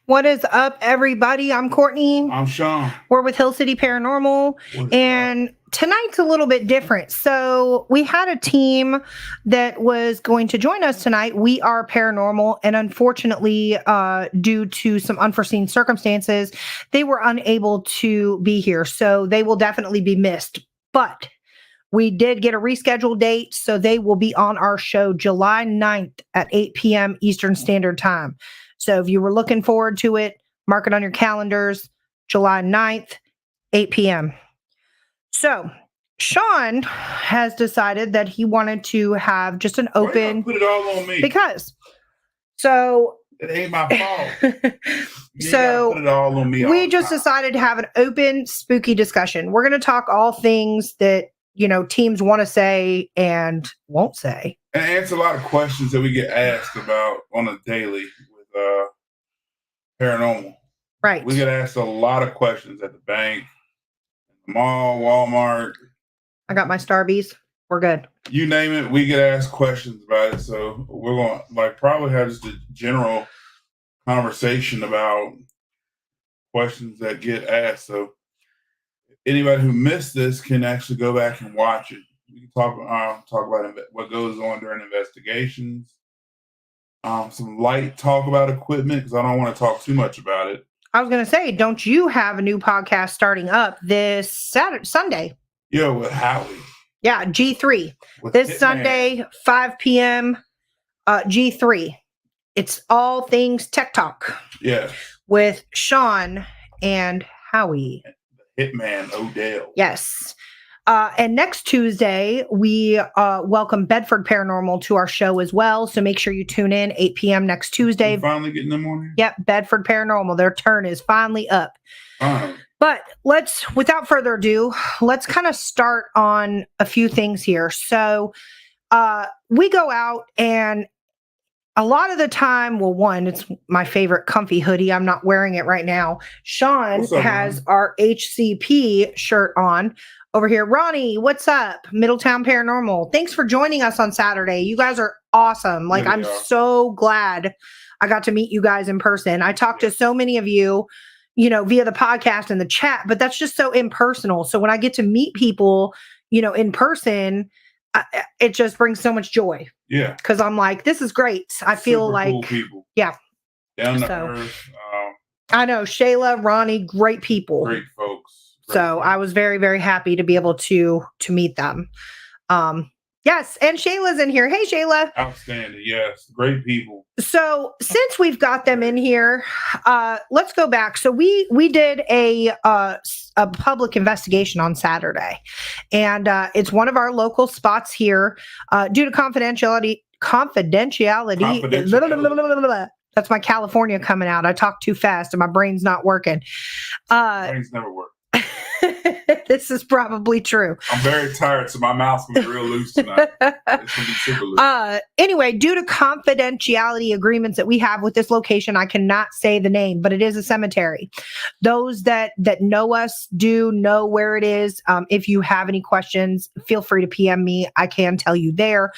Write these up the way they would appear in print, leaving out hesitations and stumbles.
What is up, everybody? I'm Courtney. I'm Sean. We're with Hill City Paranormal. And tonight's a little bit different. So we had a team that was going to join us tonight. We are paranormal. And unfortunately, due to some unforeseen circumstances, they were unable to be here. So they will definitely be missed. But we did get a rescheduled date. So they will be on our show July 9th at 8 p.m. Eastern Standard Time. So if you were looking forward to it, mark it on your calendars, July 9th, 8 p.m. So Sean has decided that he wanted to have just an open. Put it all on me. Because. So. It ain't my fault. So put it all on me. We just decided to have an open, spooky discussion. We're going to talk all things that, teams want to say and won't say. And answer a lot of questions that we get asked about on a daily. Paranormal. Right. We get asked a lot of questions at the bank, the mall, Walmart. I got my Starbies. We're good. You name it, we get asked questions about it. So we're going to probably have just a general conversation about questions that get asked. So anybody who missed this can actually go back and watch it. We can talk about what goes on during investigations. Some light talk about equipment because I don't want to talk too much about it. I was going to say, don't you have a new podcast starting up this Sunday? Yeah, with Howie. Yeah, G3. This Sunday, 5 p.m. G3. It's all things tech talk. Yeah. With Sean and Howie. Hitman Odell. Yes. And next Tuesday, we welcome Bedford Paranormal to our show as well. So make sure you tune in 8 p.m. next Tuesday. You're finally getting them on here? Yep, Bedford Paranormal. Their turn is finally up. But without further ado, let's kind of start on a few things here. So we go out and a lot of the time, well, one, it's my favorite comfy hoodie. I'm not wearing it right now. Sean has our HCP shirt on. Over here, Ronnie, what's up? Middletown Paranormal. Thanks for joining us on Saturday. You guys are awesome. I'm so glad I got to meet you guys in person. I talked to so many of you, via the podcast and the chat, but that's just so impersonal. So when I get to meet people, in person, it just brings so much joy. Yeah. Because I'm like, this is great. I feel super like, cool people. Yeah. Down to earth. I know Shayla, Ronnie, great people. Great folks. So I was very, very happy to be able to meet them. Yes, and Shayla's in here. Hey, Shayla. Outstanding. Yes, great people. So since we've got them in here, let's go back. So we did a public investigation on Saturday, and it's one of our local spots here. Due to confidentiality. That's my California coming out. I talk too fast and my brain's not working. Brains never work. This is probably true. I'm very tired, so my mouth's gonna be real loose tonight. It's gonna be super loose. Anyway, due to confidentiality agreements that we have with this location, I cannot say the name, but it is a cemetery. Those that know us do know where it is. If you have any questions, feel free to PM me. I can tell you there.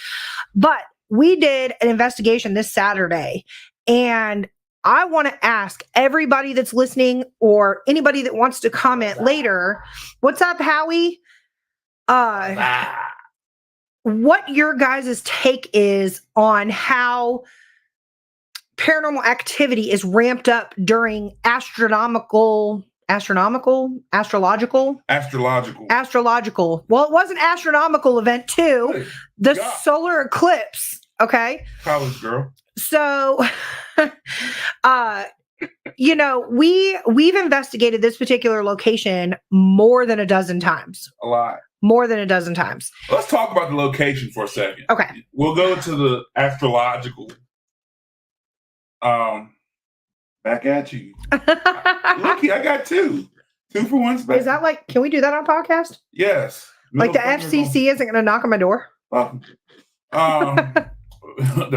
But we did an investigation this Saturday, and I want to ask everybody that's listening or anybody that wants to comment later, what's up, Howie? What your guys' take is on how paranormal activity is ramped up during astrological. Well, it was an astronomical event too. Hey, the solar eclipse. Okay. College girl. So, we've investigated this particular location more than a dozen times. A lot. More than a dozen times. Let's talk about the location for a second. Okay. We'll go to the astrological. Back at you. Lucky, I got two. 2 for 1 special. Is that can we do that on podcast? Yes. The FCC isn't going to knock on my door? Did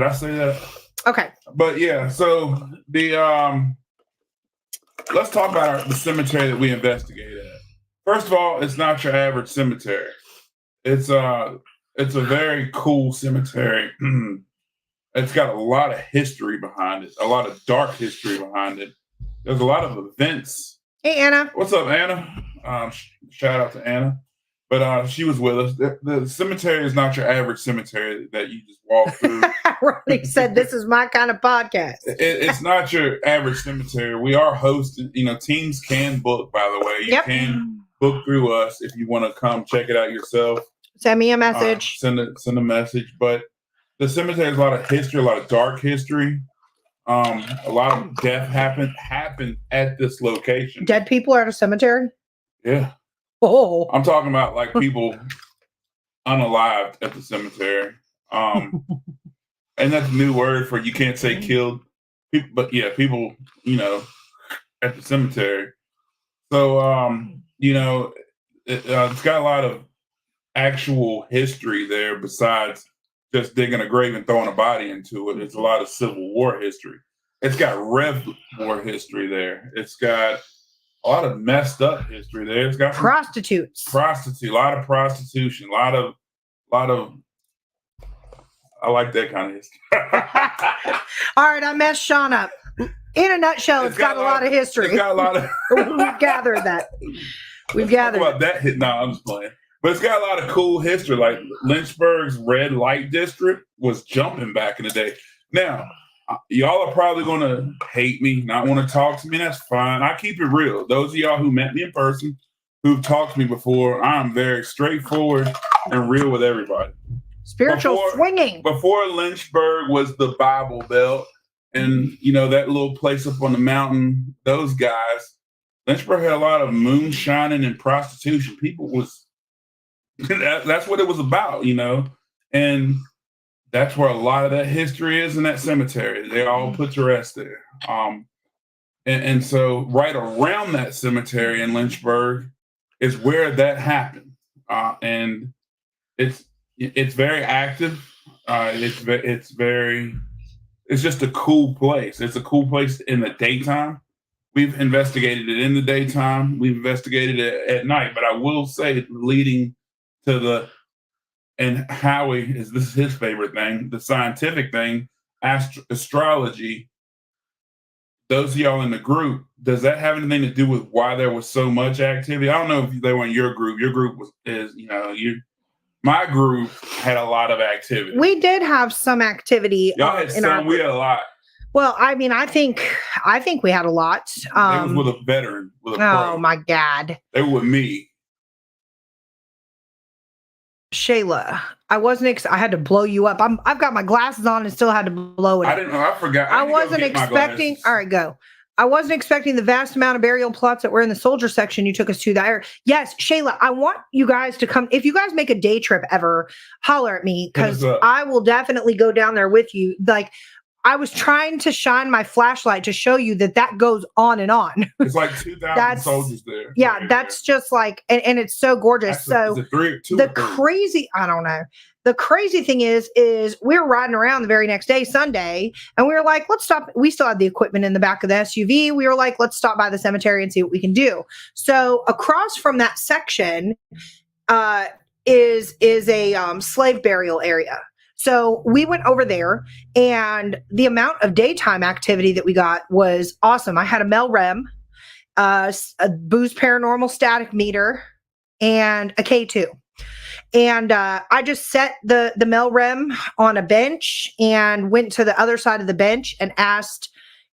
I say that? Okay. But yeah, so let's talk about the cemetery that we investigated at. First of all, it's not your average cemetery. It's a very cool cemetery. It's got a lot of history behind it, a lot of dark history behind it. there's a lot of events. Hey, Anna. What's up, Anna? Shout out to Anna. But she was with us. The cemetery is not your average cemetery that you just walk through. Ronnie said, this is my kind of podcast. It's not your average cemetery. We are hosted. Teams can book, by the way. You can book through us if you want to come check it out yourself. Send me a message. Send a message. But the cemetery has a lot of history, a lot of dark history. A lot of death happened at this location. Dead people are at a cemetery? Yeah. Oh. I'm talking about like people unalived at the cemetery. And that's a new word for you can't say killed. People, but yeah, people, at the cemetery. So, it's got a lot of actual history there besides just digging a grave and throwing a body into it. It's a lot of Civil War history. It's got Rev War history there. It's got a lot of messed up history there. It's got prostitutes. A lot of prostitution, a lot of I like that kind of history. All right, I messed Sean up. In a nutshell, it's got a lot of history. It's got a lot of We've gathered that. We've gathered about that hit. No, I'm just playing. But it's got a lot of cool history. Like Lynchburg's red light district was jumping back in the day. Now, y'all are probably going to hate me, not want to talk to me. That's fine. I keep it real. Those of y'all who met me in person, who've talked to me before, I'm very straightforward and real with everybody. Spiritual swinging. Before Lynchburg was the Bible Belt and, that little place up on the mountain, those guys, Lynchburg had a lot of moonshining and prostitution. People was, that's what it was about, and that's where a lot of that history is in that cemetery. They all put to rest there. And so right around that cemetery in Lynchburg is where that happened. And it's very active. It's just a cool place. It's a cool place in the daytime. We've investigated it in the daytime. We've investigated it at night. But I will say, leading to and Howie this is his favorite thing, the scientific thing, astrology. Those of y'all in the group, does that have anything to do with why there was so much activity? I don't know if they were in your group. Your group my group had a lot of activity. We did have some activity. Y'all had some. We had a lot. Well, I mean, I think we had a lot. It was with a veteran. With a pro. My God. They were with me. Shayla, I had to blow you up. I've got my glasses on and still had to blow it up. I didn't know. I forgot. I wasn't expecting. All right, go. I wasn't expecting the vast amount of burial plots that were in the soldier section. You took us to there. Yes, Shayla, I want you guys to come. If you guys make a day trip ever, holler at me because I will definitely go down there with you. Like, I was trying to shine my flashlight to show you that goes on and on. It's like 2,000 soldiers there. Yeah, that's just like, and it's so gorgeous. Actually, I don't know. The crazy thing is we were riding around the very next day, Sunday, and we were like, let's stop. We still had the equipment in the back of the SUV. We were like, let's stop by the cemetery and see what we can do. So across from that section is a slave burial area. So we went over there, and the amount of daytime activity that we got was awesome. I had a Mel Rem, a Booze Paranormal static meter, and a K2. And I just set the Mel Rem on a bench and went to the other side of the bench and asked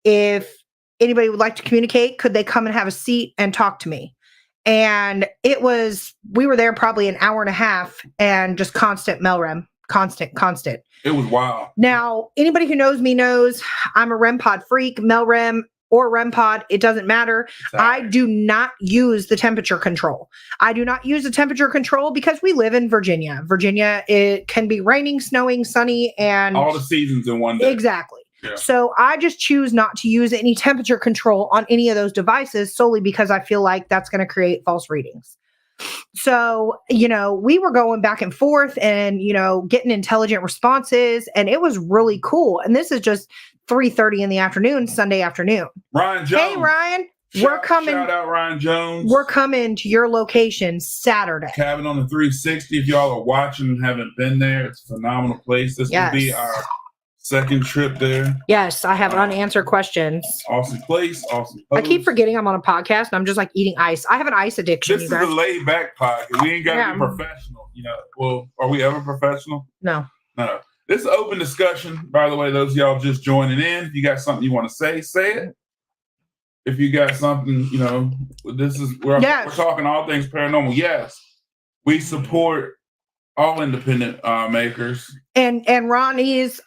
if anybody would like to communicate. Could they come and have a seat and talk to me? And we were there probably an hour and a half and just constant Mel Rem. Constant. It was wild. Now, anybody who knows me knows I'm a REM pod freak. Mel Rem or REM pod, it doesn't matter. I do not use the temperature control. I do not use the temperature control because we live in Virginia. Virginia, it can be raining, snowing, sunny, and all the seasons in one day. Exactly. Yeah. So I just choose not to use any temperature control on any of those devices solely because I feel like that's going to create false readings. So, we were going back and forth and, getting intelligent responses, and it was really cool. And this is just 3:30 in the afternoon, Sunday afternoon. Ryan Jones. Hey, Ryan. We're coming. Shout out Ryan Jones. We're coming to your location Saturday. Cabin on the 360. If y'all are watching and haven't been there, it's a phenomenal place. This will be our second trip there. Yes, I have unanswered questions. Awesome place, awesome host. I keep forgetting I'm on a podcast and I'm just like eating ice. I have an ice addiction. This is a laid back podcast. We ain't got to be professional. Well, are we ever professional? No. This is open discussion. By the way, those of y'all just joining in, if you got something you want to say it. If you got something, this is we're talking all things paranormal. Yes, we support all independent makers. And Ronnie's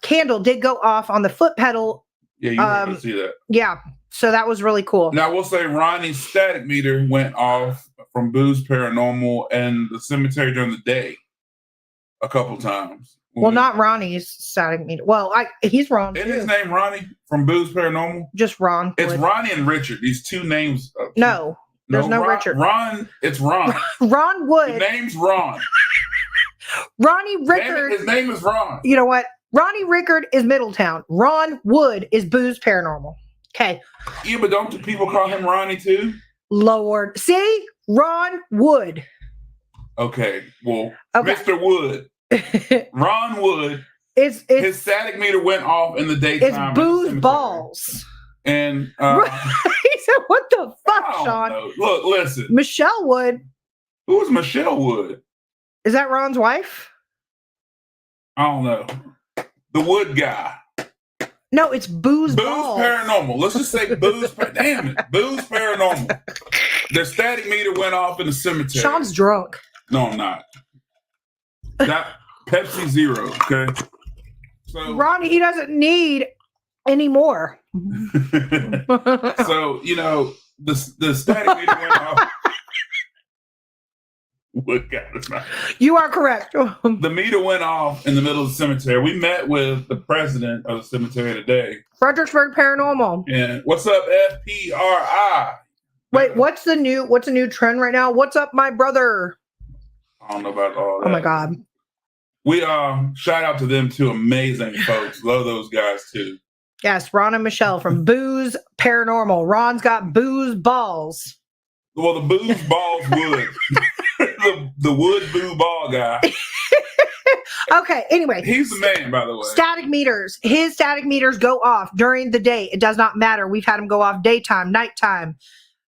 candle did go off on the foot pedal. Yeah, you have to see that. Yeah, so that was really cool. Now, I will say Ronnie's static meter went off from Boo's Paranormal and the cemetery during the day a couple times. Well, not Ronnie's static meter. Well, he's Ron. Isn't his name Ronnie from Boo's Paranormal? Just Ron. It's Ronnie and Richard. These two names. No, there's no Richard. Ron, it's Ron. Ron Wood. His name's Ron. Ronnie Rickard. His name is Ron. You know what? Ronnie Rickard is Middletown. Ron Wood is Boo's Paranormal. Okay. Yeah, but don't people call him Ronnie too? Lord. See? Ron Wood. Okay. Well, Mr. Wood. Ron Wood. His static meter went off in the daytime. It's Boo's balls. And he said, "What the fuck, Sean?" Know. Look, listen. Michelle Wood. Who's Michelle Wood? Is that Ron's wife? I don't know. The Wood guy. No, it's Boo's balls. Paranormal. Let's just say Boo's. Damn it, Boo's Paranormal. Their static meter went off in the cemetery. Sean's drunk. No, I'm not. That Pepsi Zero. Okay. So Ronnie, he doesn't need any more. So the static meter went off. Wood guy. You are correct. The meter went off in the middle of the cemetery. We met with the president of the cemetery today. Fredericksburg Paranormal. And what's up, FPRI? Wait, what's a new trend right now? What's up, my brother? I don't know about all that. Oh my God. We shout out to them too. Amazing folks. Love those guys too. Yes, Ron and Michelle from Boo's Paranormal. Ron's got Boo's balls. Well, the Boo's balls would. the Wood Boo ball guy. Okay, anyway. He's the man, by the way. Static meters. His static meters go off during the day. It does not matter. We've had them go off daytime, nighttime,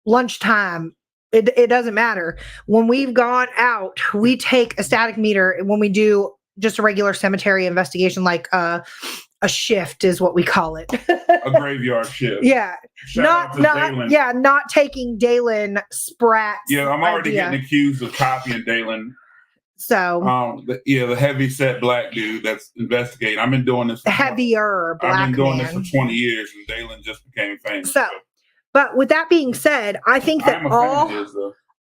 lunchtime. It doesn't matter. When we've gone out, we take a static meter when we do just a regular cemetery investigation, like a shift is what we call it. A graveyard shift. Yeah. Not taking Dalen Spratt's Yeah, I'm already getting accused of copying Dalen. So the heavy set black dude that's investigating. I've been doing this black I've been doing this for 20 years and Dalen just became famous. But with that being said, I think that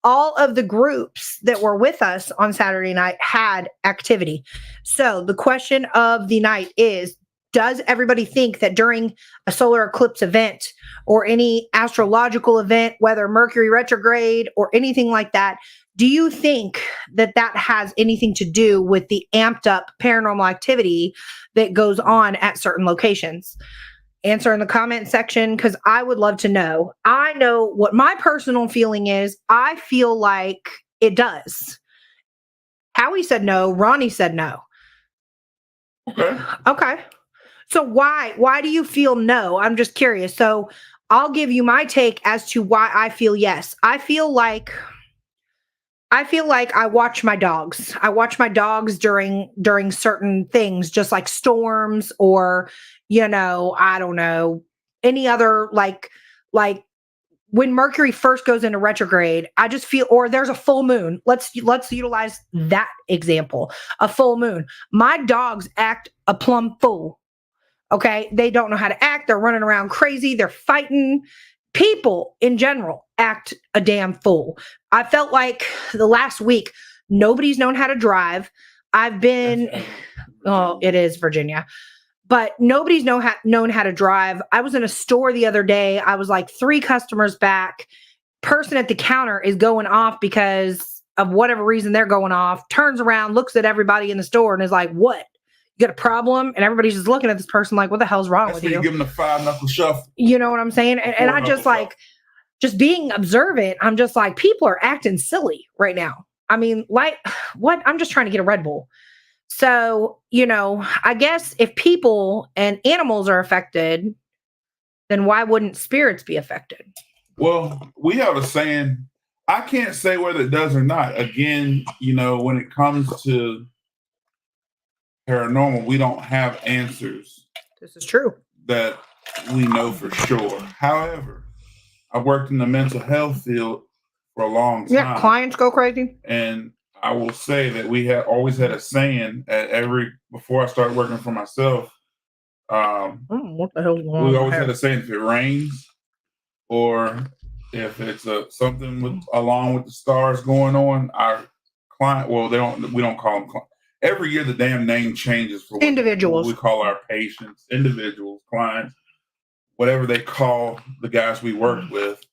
all of the groups that were with us on Saturday night had activity. So the question of the night is, does everybody think that during a solar eclipse event or any astrological event, whether Mercury retrograde or anything like that, do you think that has anything to do with the amped up paranormal activity that goes on at certain locations? Answer in the comment section, because I would love to know. I know what my personal feeling is. I feel like it does. Howie said no. Ronnie said no. Okay. So why do you feel no? I'm just curious. So I'll give you my take as to why I feel yes. I feel like I watch my dogs. I watch my dogs during certain things, just like storms or, I don't know, any other like when Mercury first goes into retrograde, I just feel, or there's a full moon. Let's utilize that example. A full moon. My dogs act a plumb fool. Okay. They don't know how to act. They're running around crazy. They're fighting. People in general act a damn fool. I felt like the last week, nobody's known how to drive. I've been, it is Virginia, but nobody's known how to drive. I was in a store the other day. I was like 3 customers back. Person at the counter is going off because of whatever reason they're going off, turns around, looks at everybody in the store and is like, what? You got a problem? And everybody's just looking at this person like, what the hell's wrong with you? Give them the 5-knuckle shuffle. You know what I'm saying? And I just like, just being observant, I'm just like, people are acting silly right now. I mean, like, what? I'm just trying to get a Red Bull. So, I guess if people and animals are affected, then why wouldn't spirits be affected? Well, we have a saying, I can't say whether it does or not. Again, when it comes to paranormal, we don't have answers This is true. that we know for sure. However, I worked in the mental health field for a long time. Yeah, clients go crazy. And I will say that we had always had a saying before I started working for myself. What the hell's going on? We always had a saying: if it rains, or if it's something along with the stars going on, our client. Well, we don't call them clients. Every year, the damn name changes for individuals. What we call our patients, individuals, clients, whatever they call the guys we work with.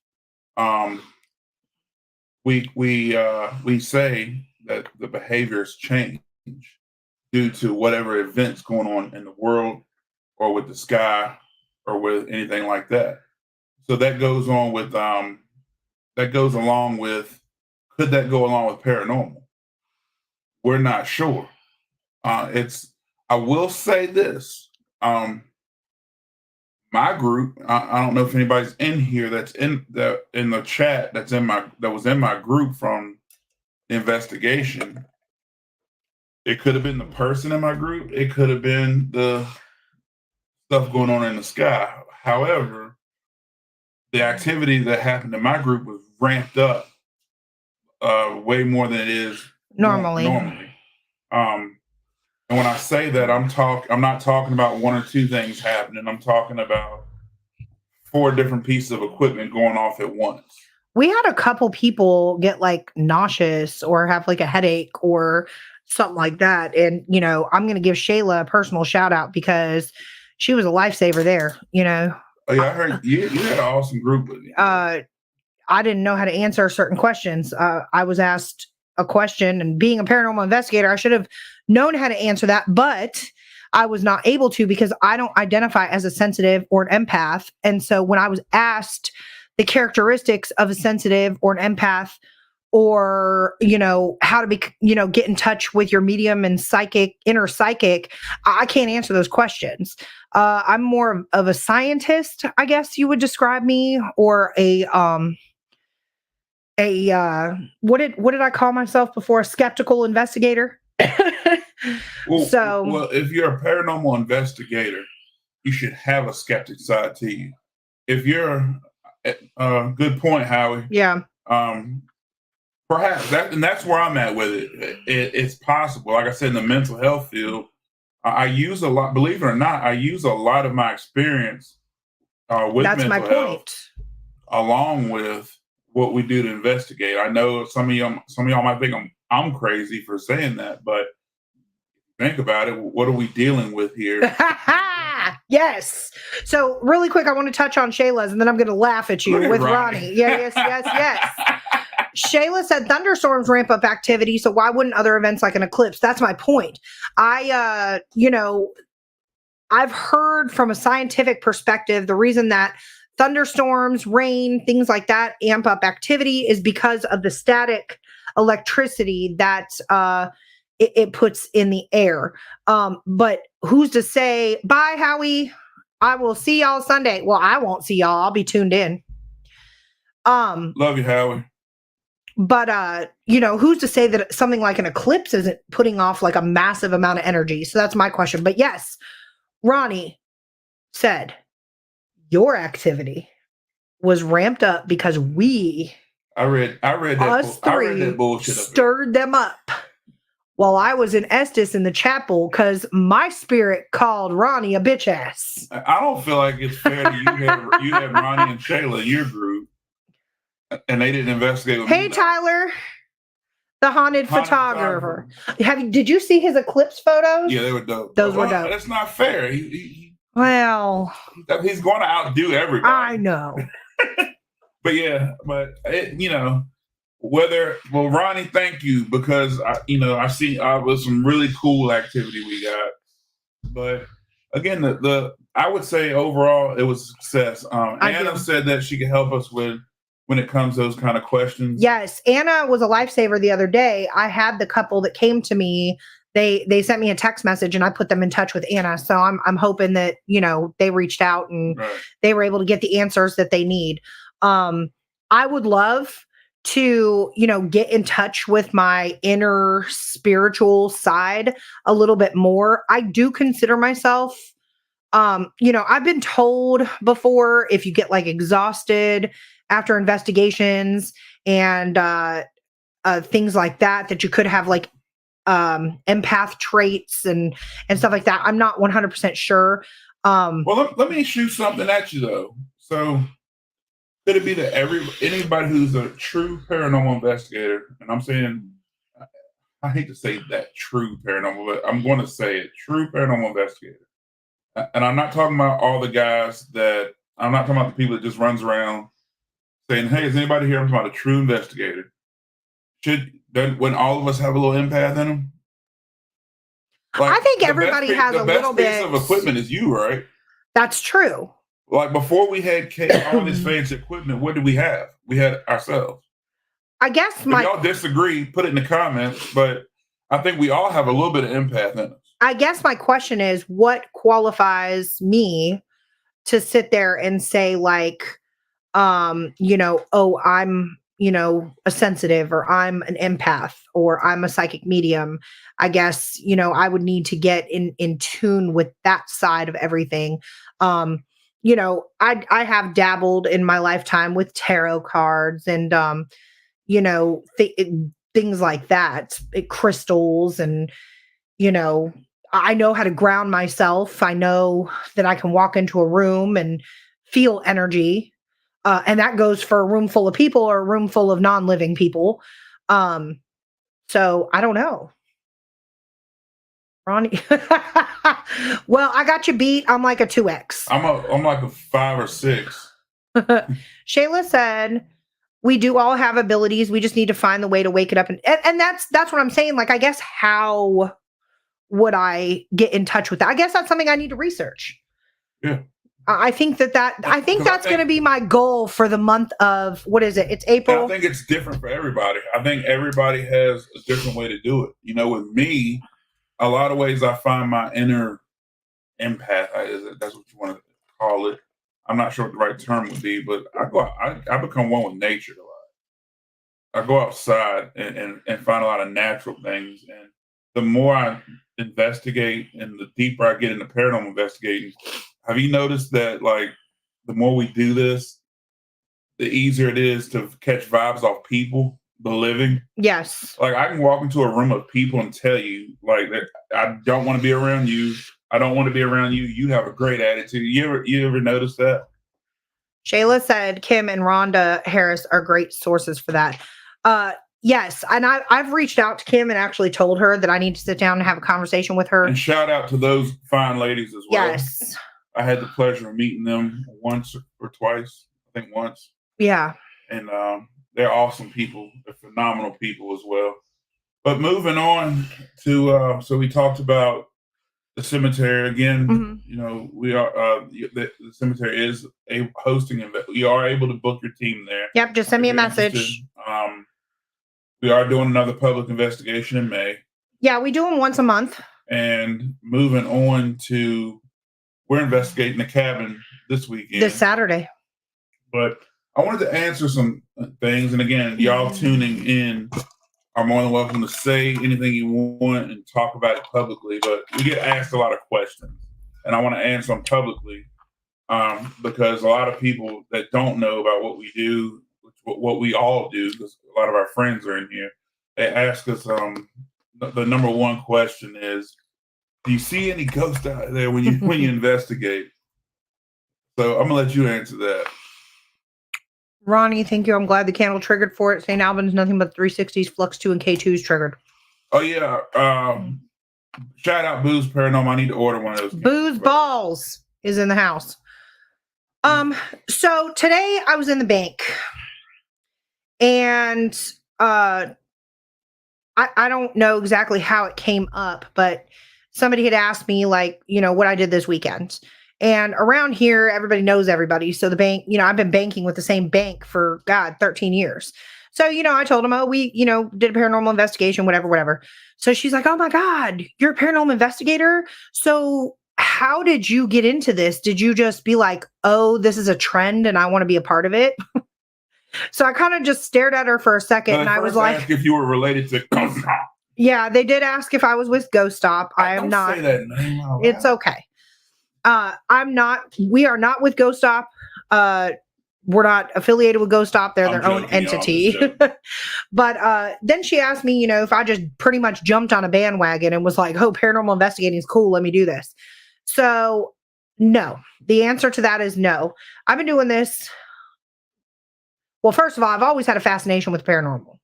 We say that the behaviors change due to whatever events going on in the world or with the sky or with anything like that. So that goes on with could that go along with paranormal? We're not sure. I will say this. My group, I don't know if anybody's in here that's in the chat that was in my group from the investigation. It could have been the person in my group. It could have been the stuff going on in the sky. However, the activity that happened in my group was ramped up way more than it is normally. And when I say that, I'm not talking about one or two things happening. I'm talking about 4 different pieces of equipment going off at once. We had a couple people get like nauseous or have like a headache or something like that. And, I'm going to give Shayla a personal shout out because she was a lifesaver there, Oh, yeah, I heard you had an awesome group with you. I didn't know how to answer certain questions. I was asked a question, and being a paranormal investigator, I should have known how to answer that, but I was not able to because I don't identify as a sensitive or an empath. And so when I was asked the characteristics of a sensitive or an empath, or, how to be, get in touch with your medium and inner psychic, I can't answer those questions. I'm more of a scientist, I guess you would describe me, or what did I call myself before? A skeptical investigator. Well, if you're a paranormal investigator, you should have a skeptic side to you. If you're good point, Howie. Yeah. Perhaps that's where I'm at with it. It's possible. Like I said, in the mental health field, I use a lot. Believe it or not, I use a lot of my experience with that's mental my health, point, along with what we do to investigate. I know some of y'all might think I'm crazy for saying that, but think about it. What are we dealing with here? Yes. So really quick, I want to touch on Shayla's, and then I'm going to laugh at you with Ronnie. Yeah, yes. Shayla said thunderstorms ramp up activity, so why wouldn't other events like an eclipse? That's my point. I've heard from a scientific perspective, the reason that thunderstorms, rain, things like that amp up activity is because of the static electricity that it puts in the air. But who's to say, bye, Howie, I will see y'all Sunday. Well, I won't see y'all. I'll be tuned in. Love you, Howie. But, who's to say that something like an eclipse isn't putting off like a massive amount of energy? So that's my question. But yes, Ronnie said your activity was ramped up because I read that bullshit stirred them up while I was in Estes in the chapel because my spirit called Ronnie a bitch ass. I don't feel like it's fair to you had Ronnie and Shayla in your group, and they didn't investigate with me. Hey, Tyler, the haunted photographer. Did you see his eclipse photos? Yeah, they were dope. Those were dope. That's not fair. He's going to outdo everybody. I know. But yeah, Ronnie, thank you, because I see was some really cool activity we got. But again, I would say overall it was a success. Anna said that she could help us with when it comes to those kind of questions. Yes, Anna was a lifesaver the other day. I had the couple that came to me they sent me a text message and I put them in touch with Anna. So I'm hoping that, they reached out and they were able to get the answers that they need. I would love to, get in touch with my inner spiritual side a little bit more. I do consider myself, I've been told before, if you get like exhausted after investigations and things like that, that you could have like empath traits and stuff like that. I'm not 100% sure. Well, let me shoot something at you though. So could it be that anybody who's a true paranormal investigator, and I'm saying, I hate to say that true paranormal, but I'm going to say it, true paranormal investigator. And I'm not talking about all the guys I'm not talking about the people that just runs around saying, "Hey, is anybody here?" I'm talking about a true investigator. When all of us have a little empath in them? Like, I think everybody has a little bit. The best piece of equipment is you, right? That's true. Like before we had all this fancy equipment, what did we have? We had ourselves. I guess if y'all disagree, put it in the comments. But I think we all have a little bit of empath in us. I guess my question is, what qualifies me to sit there and say like, oh, I'm, a sensitive, or I'm an empath, or I'm a psychic medium. I guess, I would need to get in tune with that side of everything. I have dabbled in my lifetime with tarot cards and, things like that, crystals, and, I know how to ground myself. I know that I can walk into a room and feel energy. And that goes for a room full of people or a room full of non-living people. So I don't know. Ronnie. Well, I got you beat. I'm like a 2X. I'm like a 5 or 6. Shayla said, we do all have abilities. We just need to find the way to wake it up. And that's what I'm saying. Like, I guess, how would I get in touch with that? I guess that's something I need to research. Yeah. I think that's going to be my goal for the month of, what is it? It's April. I think it's different for everybody. I think everybody has a different way to do it. With me, a lot of ways I find my inner empath. That's what you want to call it. I'm not sure what the right term would be, but I become one with nature a lot. I go outside and find a lot of natural things. And the more I investigate and the deeper I get into paranormal investigating, have you noticed that, like, the more we do this, the easier it is to catch vibes off people, the living? Yes. Like, I can walk into a room of people and tell you, like, that I don't want to be around you. I don't want to be around you. You have a great attitude. You ever notice that? Shayla said Kim and Rhonda Harris are great sources for that. Yes, and I've reached out to Kim and actually told her that I need to sit down and have a conversation with her. And shout out to those fine ladies as well. Yes. I had the pleasure of meeting them once or twice. I think once. Yeah. And they're awesome people. They're phenomenal people as well. But moving on to, so we talked about the cemetery again. Mm-hmm. We are the cemetery is hosting event. You are able to book your team there. Yep. Just send me a message. We are doing another public investigation in May. Yeah, we do them once a month. And moving on to, we're investigating the cabin this weekend. This Saturday. But I wanted to answer some things. And again, y'all tuning in are more than welcome to say anything you want and talk about it publicly. But we get asked a lot of questions, and I want to answer them publicly because a lot of people that don't know about what we do, what we all do, because a lot of our friends are in here, they ask us, the number one question is, do you see any ghosts out there when you investigate? So I'm gonna let you answer that. Ronnie, thank you. I'm glad the candle triggered for it. St. Albans, nothing but 360s, Flux 2, and K2s triggered. Oh yeah. Shout out Booze Paranormal. I need to order one of those. Booze Balls is in the house. So today I was in the bank, and I don't know exactly how it came up, but somebody had asked me, like, what I did this weekend. And around here, everybody knows everybody. So the bank, I've been banking with the same bank for 13 years. So, I told him, oh, we, did a paranormal investigation, whatever. So she's like, oh my God, you're a paranormal investigator? So how did you get into this? Did you just be like, oh, this is a trend and I want to be a part of it? So I kind of just stared at her for a second and I was like, ask if you were related to Ghost Stop. Yeah, they did ask if I was with Ghost Stop. I am not. Say that name out loud. It's okay. I'm not. We are not with Ghost Stop. We're not affiliated with Ghost Stop. They're their own entity. But then she asked me, if I just pretty much jumped on a bandwagon and was like, oh, paranormal investigating is cool. Let me do this. So no, the answer to that is no. I've been doing this. Well, first of all, I've always had a fascination with paranormal.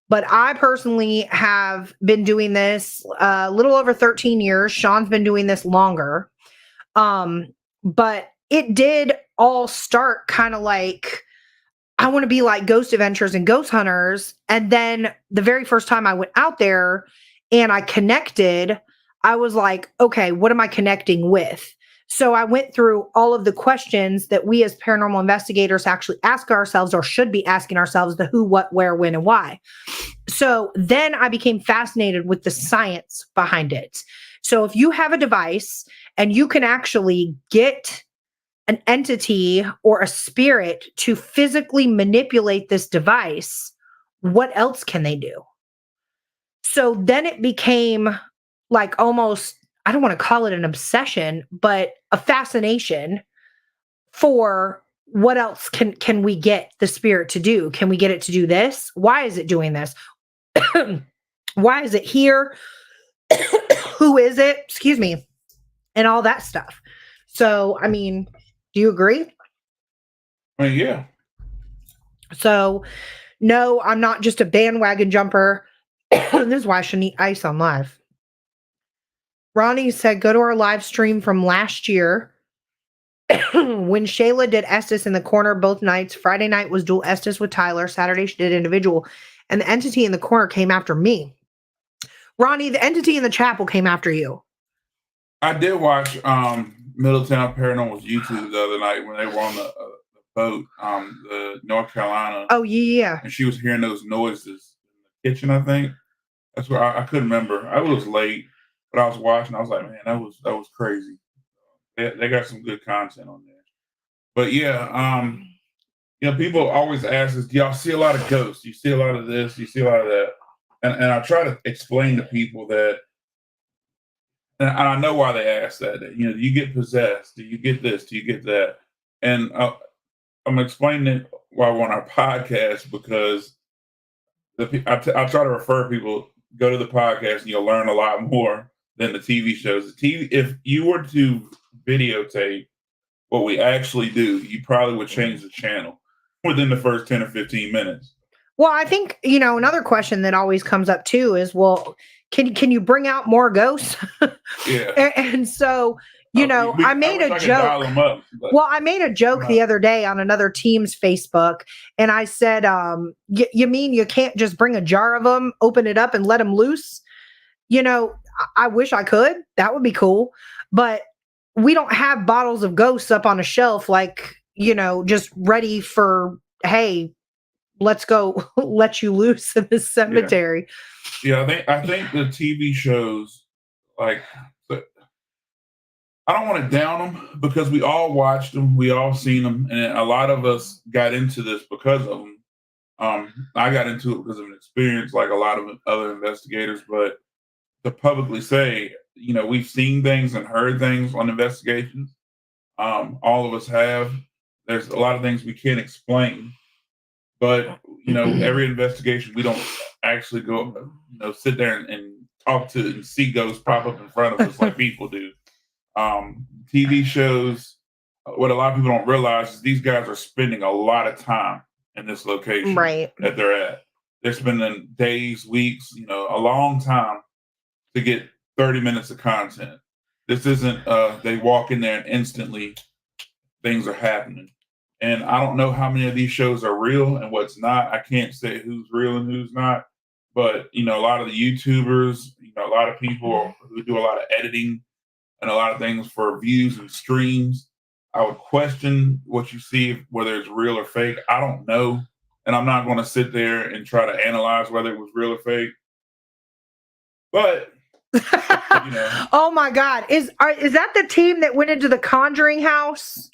But I personally have been doing this a little over 13 years. Sean's been doing this longer. But it did all start kind of like, I want to be like Ghost Adventures and Ghost Hunters. And then the very first time I went out there and I connected, I was like, okay, what am I connecting with? So I went through all of the questions that we as paranormal investigators actually ask ourselves or should be asking ourselves: the who, what, where, when, and why. So then I became fascinated with the science behind it. So if you have a device and you can actually get an entity or a spirit to physically manipulate this device, what else can they do? So then it became like almost, I don't want to call it an obsession, but a fascination for what else can we get the spirit to do? Can we get it to do this? Why is it doing this? Why is it here? Who is it? Excuse me. And all that stuff. So, I mean, do you agree? Yeah. So, no, I'm not just a bandwagon jumper. This is why I shouldn't eat ice on live. Ronnie said, go to our live stream from last year when Shayla did Estes in the corner both nights. Friday night was dual Estes with Tyler. Saturday she did individual. And the entity in the corner came after me. Ronnie, the entity in the chapel came after you. I did watch Middletown Paranormal's YouTube the other night when they were on the boat, the North Carolina. Oh, yeah. And she was hearing those noises in the kitchen, I think. That's where I couldn't remember. I was late, but I was watching. I was like, man, that was crazy. They got some good content on there. But yeah, people always ask us, do y'all see a lot of ghosts? You see a lot of this, you see a lot of that. And I try to explain to people that, and I know why they ask that. Do you get possessed? Do you get this? Do you get that? And I'm explaining it while we're on our podcast because I try to refer people, go to the podcast and you'll learn a lot more than the TV shows. The TV, if you were to videotape what we actually do, you probably would change the channel within the first 10 or 15 minutes. Well, I think, another question that always comes up too is, well, can you bring out more ghosts? Yeah. And so, I made a joke. Well, I made a joke the other day on another team's Facebook, and I said, you mean you can't just bring a jar of them, open it up, and let them loose? I wish I could. That would be cool. But we don't have bottles of ghosts up on a shelf, like, just ready for, hey, let's go let you loose in the cemetery. Yeah, I think the TV shows, like, I don't want to down them because we all watched them, we all seen them, and a lot of us got into this because of them. I got into it because of an experience, like a lot of other investigators. But to publicly say, we've seen things and heard things on investigations. All of us have. There's a lot of things we can't explain. But, every investigation, we don't actually go, sit there and talk to and see ghosts pop up in front of us like people do. TV shows, what a lot of people don't realize is these guys are spending a lot of time in this location that they're at. They're spending days, weeks, a long time to get 30 minutes of content. This isn't, they walk in there and instantly things are happening. And I don't know how many of these shows are real and what's not. I can't say who's real and who's not. But, a lot of the YouTubers, a lot of people who do a lot of editing and a lot of things for views and streams, I would question what you see, whether it's real or fake. I don't know. and I'm not going to sit there and try to analyze whether it was real or fake. But oh my God, is that the team that went into the Conjuring house?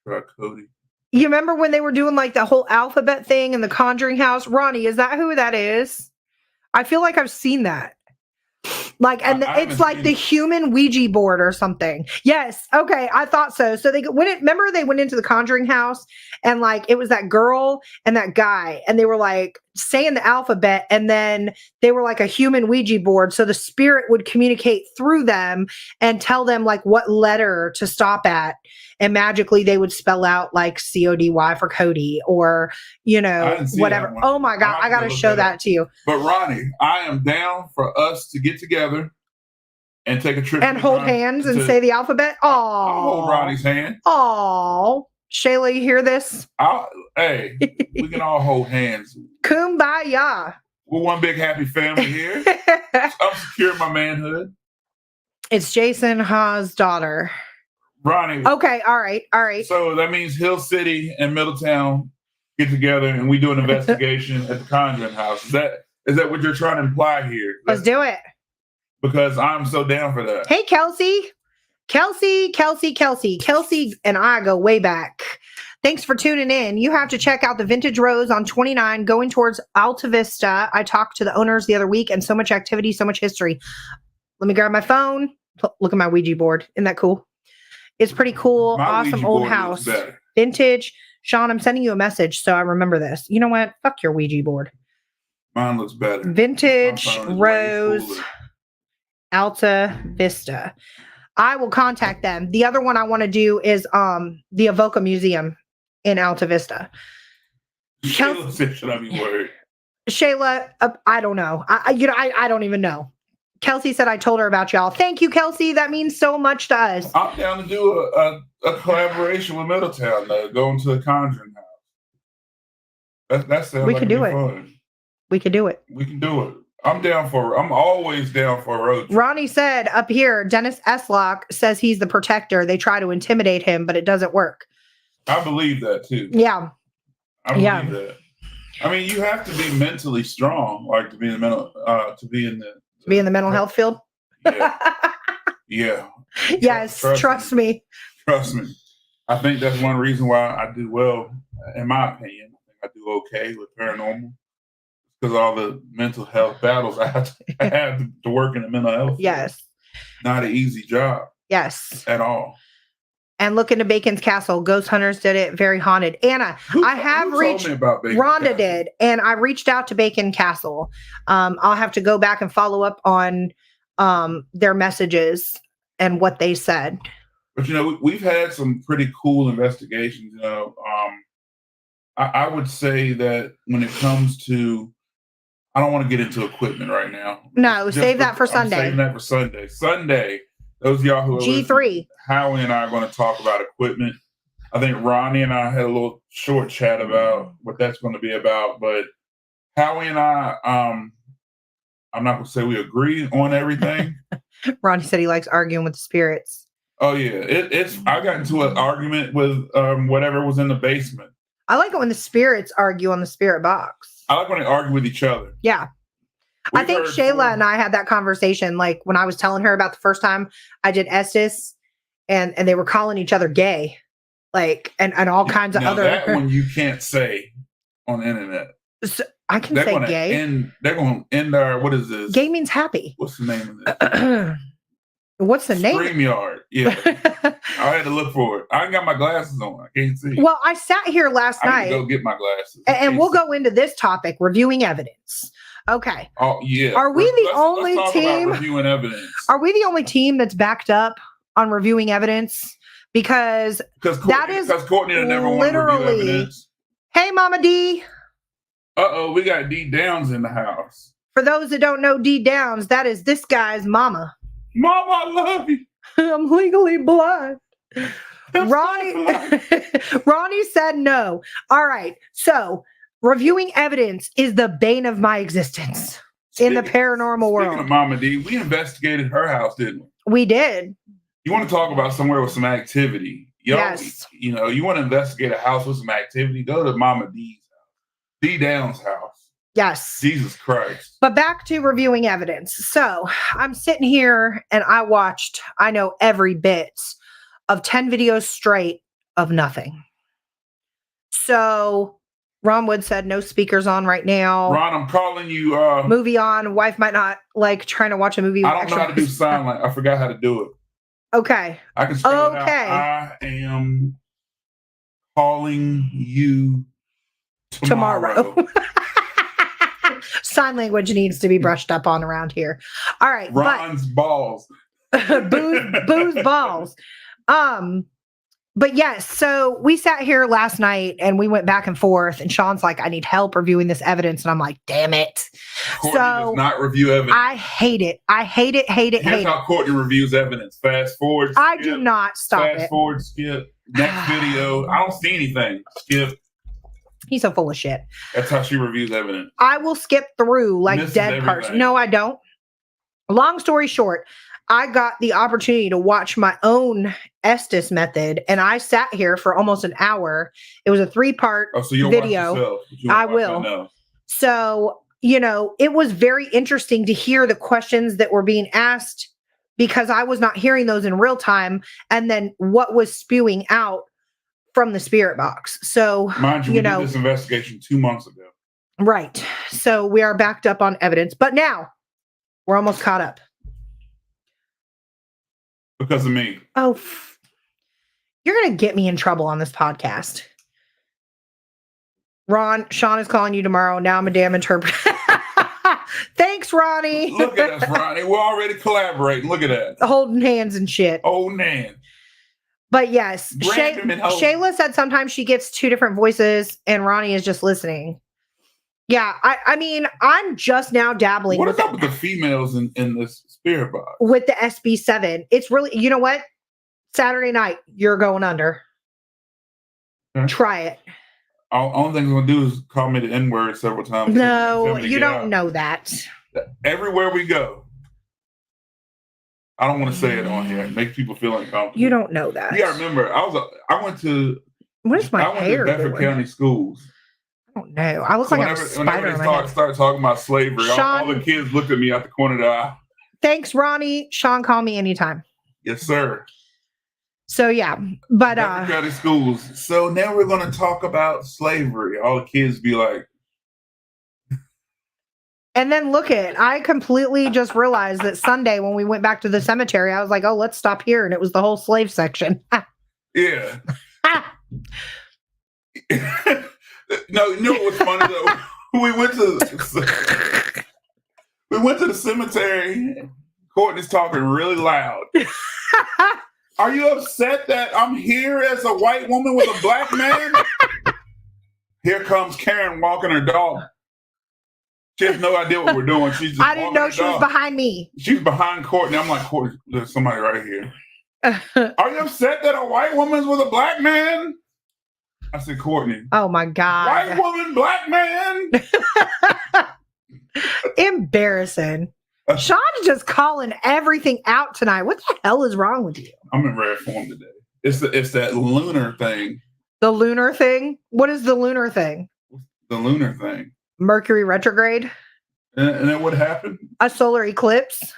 Cody. You remember when they were doing like the whole alphabet thing in the Conjuring house? Ronnie, is that who that is? I feel like I've seen that. Like, and it's like the human Ouija board or something. Yes. Okay. I thought so. So remember they went into the Conjuring house and like, it was that girl and that guy, and they were like saying the alphabet, and then they were like a human Ouija board. So the spirit would communicate through them and tell them like what letter to stop at. And magically they would spell out like CODY for Cody, or, whatever. Oh my God. I got to show that to you. But Ronnie, I am down for us to get together and take a trip and hold hands and say the alphabet. I'll hold Ronnie's hand. Oh, Shayla, you hear this? Hey, we can all hold hands. Kumbaya. We're one big happy family here. I'm securing my manhood. It's Jason Ha's daughter. Ronnie. Okay, all right. So that means Hill City and Middletown get together and we do an investigation at the Conjuring house. Is that what you're trying to imply here? Let's do it. Because I'm so down for that. Hey, Kelsey and I go way back. Thanks for tuning in. You have to check out the Vintage Rose on 29 going towards Alta Vista. I talked to the owners the other week, and so much activity, so much history. Let me grab my phone. Look at my Ouija board. Isn't that cool? It's pretty cool. My awesome Ouija old house. Vintage. Sean, I'm sending you a message so I remember this. You know what? Fuck your Ouija board. Mine looks better. Vintage Rose Alta Vista. I will contact them. The other one I want to do is the Evoca Museum in Alta Vista. Shayla said, should I be worried? Shayla, I don't know. I don't even know. Kelsey said I told her about y'all. Thank you, Kelsey. That means so much to us. I'm down to do a collaboration with Middletown, going to the Conjuring house. That sounds like fun. We could do it. We can do it. I'm always down for a road trip. Ronnie said up here, Dennis Eslock says he's the protector. They try to intimidate him, but it doesn't work. I believe that too. Yeah. I believe that. I mean, you have to be mentally strong, like to be in the mental health field. Yeah. Yes. Trust me. Trust me. I think that's one reason why I do well, in my opinion. I think I do okay with paranormal. Because all the mental health battles I have to work in the mental health. Yes. Not an easy job. Yes. At all. And look into Bacon's Castle. Ghost Hunters did it. Very haunted. Anna, I have reached. Told me about Bacon's Rhonda Castle? did, and I reached out to Bacon Castle. I'll have to go back and follow up on their messages and what they said. But we've had some pretty cool investigations. I would say that when it comes to, I don't want to get into equipment right now. No, save that for Sunday. Saving that for Sunday. Sunday, those of y'all who are G3. Howie and I are going to talk about equipment. I think Ronnie and I had a little short chat about what that's going to be about. But Howie and I, I'm not going to say we agree on everything. Ronnie said he likes arguing with the spirits. Oh, yeah. I got into an argument with whatever was in the basement. I like it when the spirits argue on the spirit box. I like when they argue with each other. Yeah. I think Shayla and I had that conversation, like when I was telling her about the first time I did Estes, and they were calling each other gay, like, and all kinds of other. That one you can't say on the internet. So I can say gay. They're going to end our, what is this? Gay means happy. What's the name of this? What's the name? StreamYard. Yeah. I had to look for it. I ain't got my glasses on. I can't see. Well, I sat here last night. I go get my glasses. And we'll go into this topic, reviewing evidence. Okay. Oh, yeah. Are we the only team reviewing evidence? Are we the only team that's backed up on reviewing evidence? Because that is Courtney never literally review evidence. Hey, Mama D. We got D Downs in the house. For those that don't know D Downs, that is this guy's mama. Mama, I love you. I'm legally blind. Ronnie said no. All right. So reviewing evidence is the bane of my existence in the paranormal world. Speaking of Mama D, we investigated her house, didn't we? We did. You want to talk about somewhere with some activity? Yes. You want to investigate a house with some activity? Go to Mama D's house. D Down's house. Yes. Jesus Christ. But back to reviewing evidence. So I'm sitting here and I know every bit of 10 videos straight of nothing. So Ron Wood said no speakers on right now. Ron, I'm calling you. Movie on. Wife might not like trying to watch a movie. I don't know how to do sign language. I forgot how to do it. Okay. I can spell it out. I am calling you tomorrow. Sign language needs to be brushed up on around here. All right. Ron's balls. booze balls. But yes, so we sat here last night and we went back and forth, and Sean's like, I need help reviewing this evidence. And I'm like, damn it. Courtney does not review evidence. I hate it. Here's how Courtney reviews evidence. Fast forward. Skip, I do not stop fast forward, skip. Next video. I don't see anything. Skip. He's so full of shit. That's how she reviews evidence. I will skip through like Misses dead everything. person. No, I don't. Long story short, I got the opportunity to watch my own Estes method, and I sat here for almost an hour. It was a 3-part video. I will. So, it was very interesting to hear the questions that were being asked because I was not hearing those in real time, and then what was spewing out from the spirit box. So, mind you, we did this investigation 2 months ago. Right. So we are backed up on evidence, but now we're almost caught up. Because of me. Oh, you're going to get me in trouble on this podcast. Sean is calling you tomorrow. Now I'm a damn interpreter. Thanks, Ronnie. Look at us, Ronnie. We're already collaborating. Look at that. Holding hands and shit. Oh, man. But yes, Shayla said sometimes she gets 2 different voices and Ronnie is just listening. Yeah, I mean, I'm just now dabbling. What is up with the females in this spirit box? With the SB7. It's really, you know what? Saturday night, you're going under. Okay. Try it. Only thing I'm going to do is call me the N-word several times. No, you don't know that. Everywhere we go. I don't want to say it on here. It makes people feel uncomfortable. You don't know that. You got to remember, I went to Bedford County schools. I don't know. I look like I'm a spider. Whenever they start talking about slavery, all the kids looked at me out the corner of the eye. Thanks, Ronnie. Sean, call me anytime. Yes, sir. So yeah, but Bedford County schools. So now we're going to talk about slavery. All the kids be like. And then I completely just realized that Sunday when we went back to the cemetery, I was like, oh, let's stop here. And it was the whole slave section. Yeah. No, you know what's funny though? We went to the cemetery. Courtney's talking really loud. Are you upset that I'm here as a white woman with a black man? Here comes Karen walking her dog. She has no idea what we're doing. She's just I didn't know she was behind me. She's behind Courtney. I'm like, Courtney, there's somebody right here. Are you upset that a white woman's with a black man? I said, Courtney. Oh my God. White woman, black man. Embarrassing. Sean's just calling everything out tonight. What the hell is wrong with you? I'm in rare form today. It's that lunar thing. The lunar thing? What is the lunar thing? The lunar thing. Mercury retrograde. And then what happened? A solar eclipse.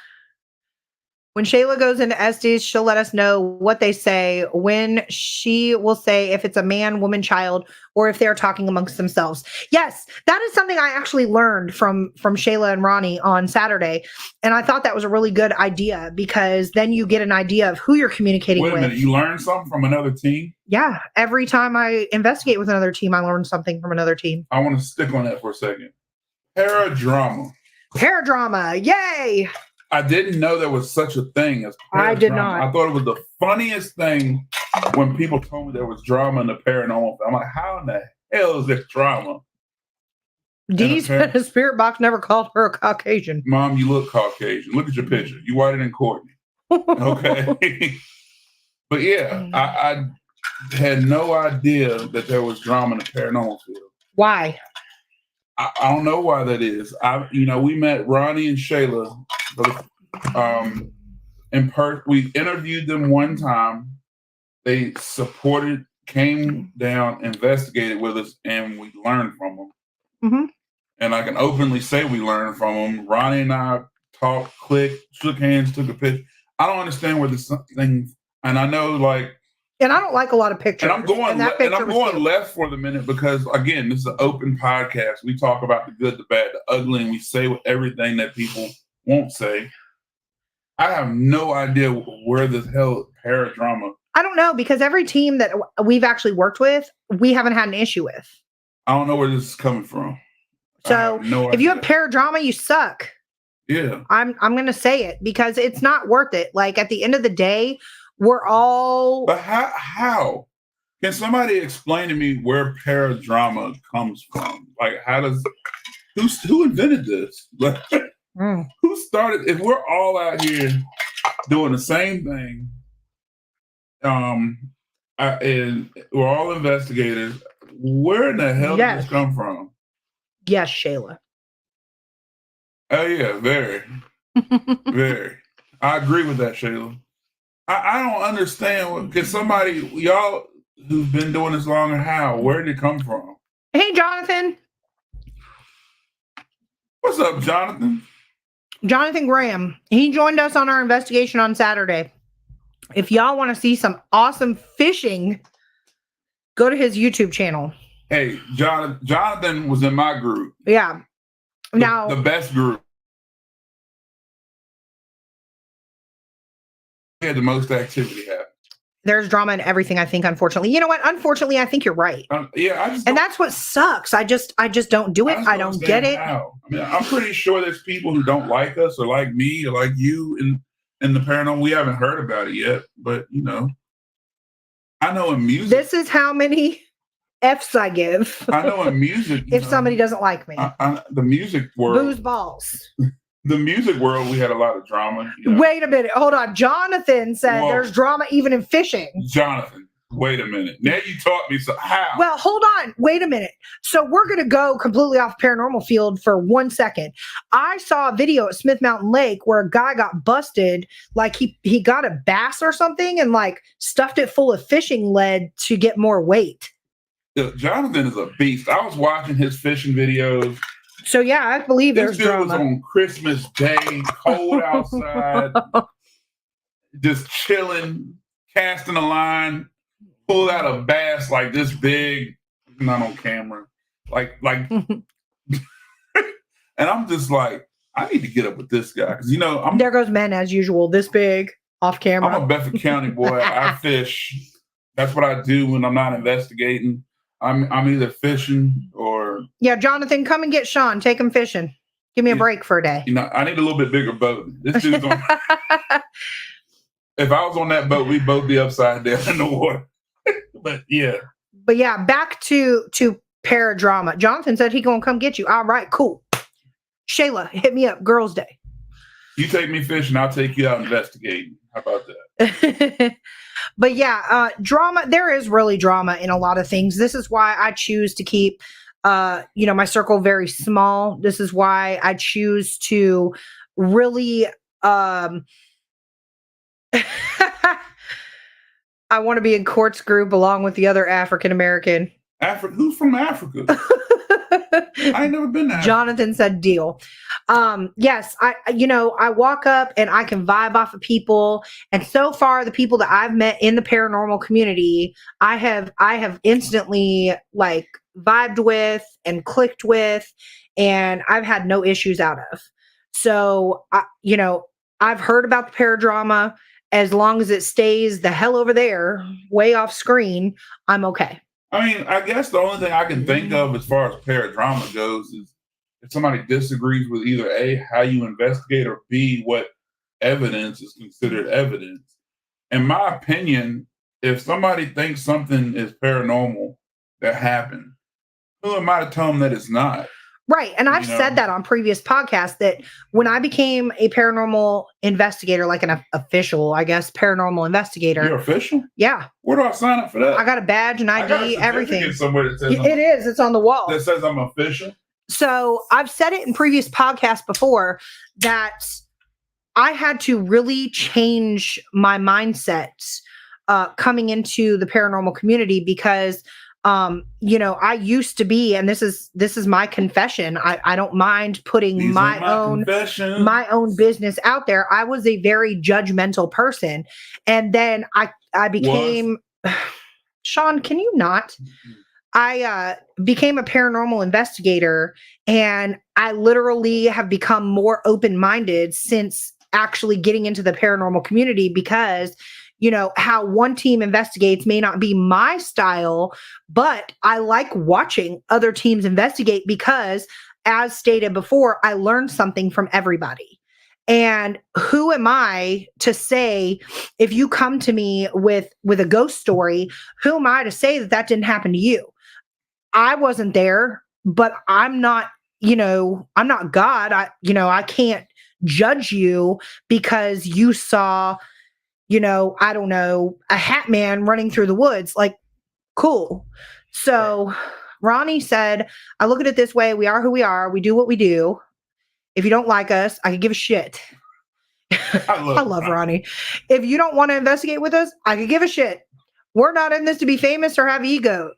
When Shayla goes into Estes, she'll let us know what they say, when she will say if it's a man, woman, child, or if they're talking amongst themselves. Yes, that is something I actually learned from Shayla and Ronnie on Saturday. And I thought that was a really good idea because then you get an idea of who you're communicating with. Wait a minute, you learned something from another team? Yeah, every time I investigate with another team, I learn something from another team. I want to stick on that for a second. Paradrama. Paradrama, yay! I didn't know there was such a thing as paradrama. I did not. I thought it was the funniest thing when people told me there was drama in the paranormal. I'm like, how in the hell is this drama? Dee's spirit box never called her a Caucasian. Mom, you look Caucasian. Look at your picture. You whiter than Courtney. Okay. But yeah, I had no idea that there was drama in the paranormal field. Why? I don't know why that is. We met Ronnie and Shayla. We interviewed them one time. They supported, came down, investigated with us, and we learned from them. Mm-hmm. And I can openly say we learned from them. Ronnie and I talked, clicked, shook hands, took a picture. I don't understand where this thing, and I know like, and I don't like a lot of pictures. And I'm going left for the minute because again, this is an open podcast. We talk about the good, the bad, the ugly, and we say everything that people won't say. I have no idea where the hell paradrama. I don't know, because every team that we've actually worked with, we haven't had an issue with. I don't know where this is coming from. So if you have paradrama, you suck. Yeah. I'm going to say it because it's not worth it. Like at the end of the day, we're all. But how? Can somebody explain to me where paradrama comes from? Like, who invented this? Like, who started? If we're all out here doing the same thing, and we're all investigators, where in the hell did this come from? Yes, Shayla. Oh yeah, very, very. I agree with that, Shayla. I don't understand. Can somebody, y'all who've been doing this longer, where did it come from? Hey, Jonathan. What's up, Jonathan? Jonathan Graham. He joined us on our investigation on Saturday. If y'all want to see some awesome fishing, go to his YouTube channel. Hey, Jonathan was in my group. Yeah. Now the best group. We had the most activity happen. There's drama in everything, I think, unfortunately. You know what? Unfortunately, I think you're right. And that's what sucks. I just don't do it. I don't get it. How. I mean, I'm pretty sure there's people who don't like us or like me or like you in the paranormal. We haven't heard about it yet, but you know, I know in music. This is how many F's I give. I know in music. If somebody doesn't like me. The music world. Booze balls. The music world, we had a lot of drama. You know. Wait a minute. Hold on. Jonathan said there's drama even in fishing. Jonathan, wait a minute. Now you taught me how. Well, hold on. Wait a minute. So we're going to go completely off paranormal field for 1 second. I saw a video at Smith Mountain Lake where a guy got busted. Like he got a bass or something and like stuffed it full of fishing lead to get more weight. Jonathan is a beast. I was watching his fishing videos. So yeah, I believe there's drama. This dude was on Christmas Day, cold outside, just chilling, casting a line, pulled out a bass like this big, not on camera, like, and I'm just like, I need to get up with this guy because there goes men as usual, this big off camera. I'm a Bedford County boy. I fish. That's what I do when I'm not investigating. I'm either fishing or Jonathan, come and get Sean. Take him fishing. Give me a break for a day. I need a little bit bigger boat. This dude's on. If I was on that boat, we'd both be upside down in the water. But back to paradrama. Jonathan said he gonna come get you. All right, cool. Shayla, hit me up. Girls' Day. You take me fishing, I'll take you out investigating. How about that? But drama, there is really drama in a lot of things. This is why I choose to keep, my circle very small. This is why I choose to really, I want to be in Court's group along with the other African-American. Who's from Africa? I ain't never been there. Jonathan said deal. Yes, I walk up and I can vibe off of people. And so far, the people that I've met in the paranormal community, I have instantly like vibed with and clicked with, and I've had no issues out of. So, I've heard about the paradrama. As long as it stays the hell over there, way off screen, I'm okay. I mean, I guess the only thing I can think of as far as paradrama goes is if somebody disagrees with either A, how you investigate, or B, what evidence is considered evidence. In my opinion, if somebody thinks something is paranormal that happened, who am I to tell them that it's not? Right. And I've said that on previous podcasts that when I became a paranormal investigator, like an official, I guess, paranormal investigator. You're official? Yeah. Where do I sign up for that? I got a badge and ID, everything. Somewhere that says it is. It's on the wall. That says I'm official? So I've said it in previous podcasts before that I had to really change my mindset coming into the paranormal community because I used to be, and this is my confession. I don't mind putting my own business out there. I was a very judgmental person. And then I became Sean, can you not? I became a paranormal investigator, and I literally have become more open-minded since actually getting into the paranormal community, because how one team investigates may not be my style, but I like watching other teams investigate because, as stated before, I learned something from everybody. And who am I to say, if you come to me with a ghost story, who am I to say that didn't happen to you? I wasn't there, but I'm not God. I can't judge you because you saw, I don't know, a hat man running through the woods. Like, cool. So Ronnie said, I look at it this way. We are who we are. We do what we do. If you don't like us, I could give a shit. I love Ronnie. If you don't want to investigate with us, I could give a shit. We're not in this to be famous or have egos.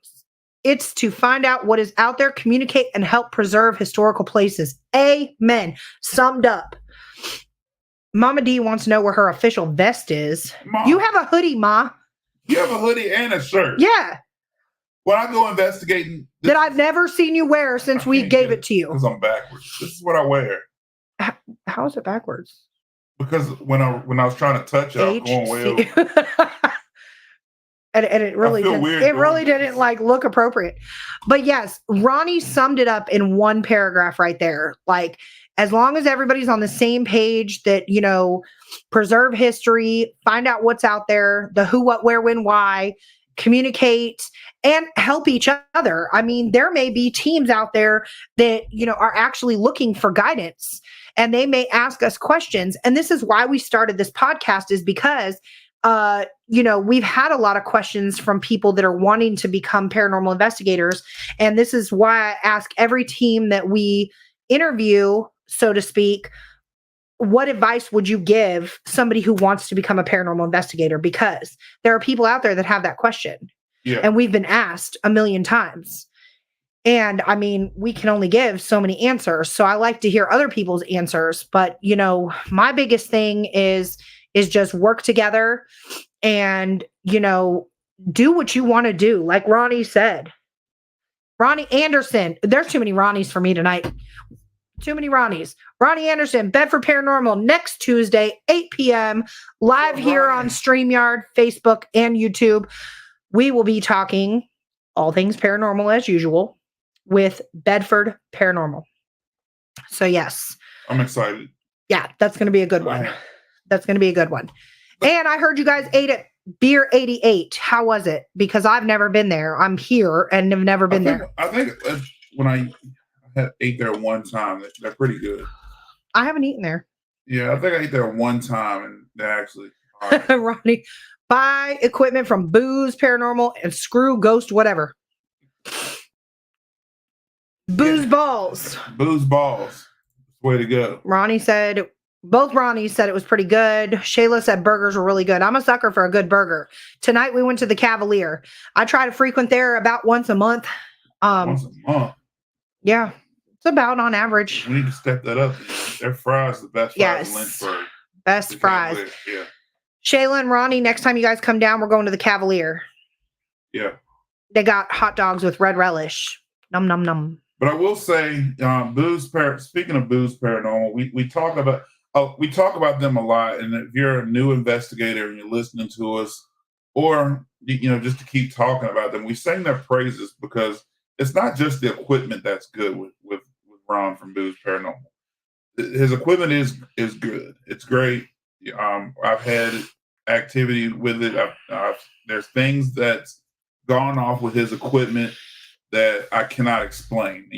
It's to find out what is out there, communicate, and help preserve historical places. Amen. Summed up. Mama D wants to know where her official vest is. Mom, you have a hoodie, Ma. You have a hoodie and a shirt. Yeah. When I go investigating... that I've never seen you wear since we gave it to you. Because I'm backwards. This is what I wear. How is it backwards? Because when I was trying to touch it, I was going way over. And it really didn't like look appropriate. But yes, Ronnie summed it up in one paragraph right there. Like, as long as everybody's on the same page that, preserve history, find out what's out there, the who, what, where, when, why, communicate, and help each other. I mean, there may be teams out there that, are actually looking for guidance, and they may ask us questions. And this is why we started this podcast, is because we've had a lot of questions from people that are wanting to become paranormal investigators. And this is why I ask every team that we interview, so to speak, what advice would you give somebody who wants to become a paranormal investigator? Because there are people out there that have that question. Yeah. And we've been asked a million times. And I mean, we can only give so many answers. So I like to hear other people's answers. But, my biggest thing is just work together and, do what you want to do. Like Ronnie said. Ronnie Anderson. There's too many Ronnies for me tonight. Too many Ronnies. Ronnie Anderson, Bedford Paranormal, next Tuesday, 8 p.m., live here on StreamYard, Facebook, and YouTube. We will be talking all things paranormal as usual with Bedford Paranormal. So, yes. I'm excited. Yeah, that's going to be a good one. That's going to be a good one. And I heard you guys ate at Beer 88. How was it? Because I've never been there. I'm here and have never been there. I think when I ate there one time, they're pretty good. I haven't eaten there. Yeah, I think I ate there one time, and they're actually... Ronnie, buy equipment from Booze Paranormal and screw Ghost whatever. Booze Balls. Booze Balls. Way to go. Both Ronnies said it was pretty good. Shayla said burgers were really good. I'm a sucker for a good burger. Tonight we went to the Cavalier. I try to frequent there about once a month. Once a month? Yeah. It's about on average. We need to step that up. Their fries the best fries in Lynchburg. Best fries. Yeah. Shayla and Ronnie, next time you guys come down, we're going to the Cavalier. Yeah. They got hot dogs with red relish. Num, num, num. But I will say, speaking of Booze Paranormal, we talk about them a lot. And if you're a new investigator and you're listening to us, or just to keep talking about them, we sing their praises because it's not just the equipment that's good with Ron from Booze Paranormal. His equipment is good. It's great. I've had activity with it. There's things that's gone off with his equipment that I cannot explain.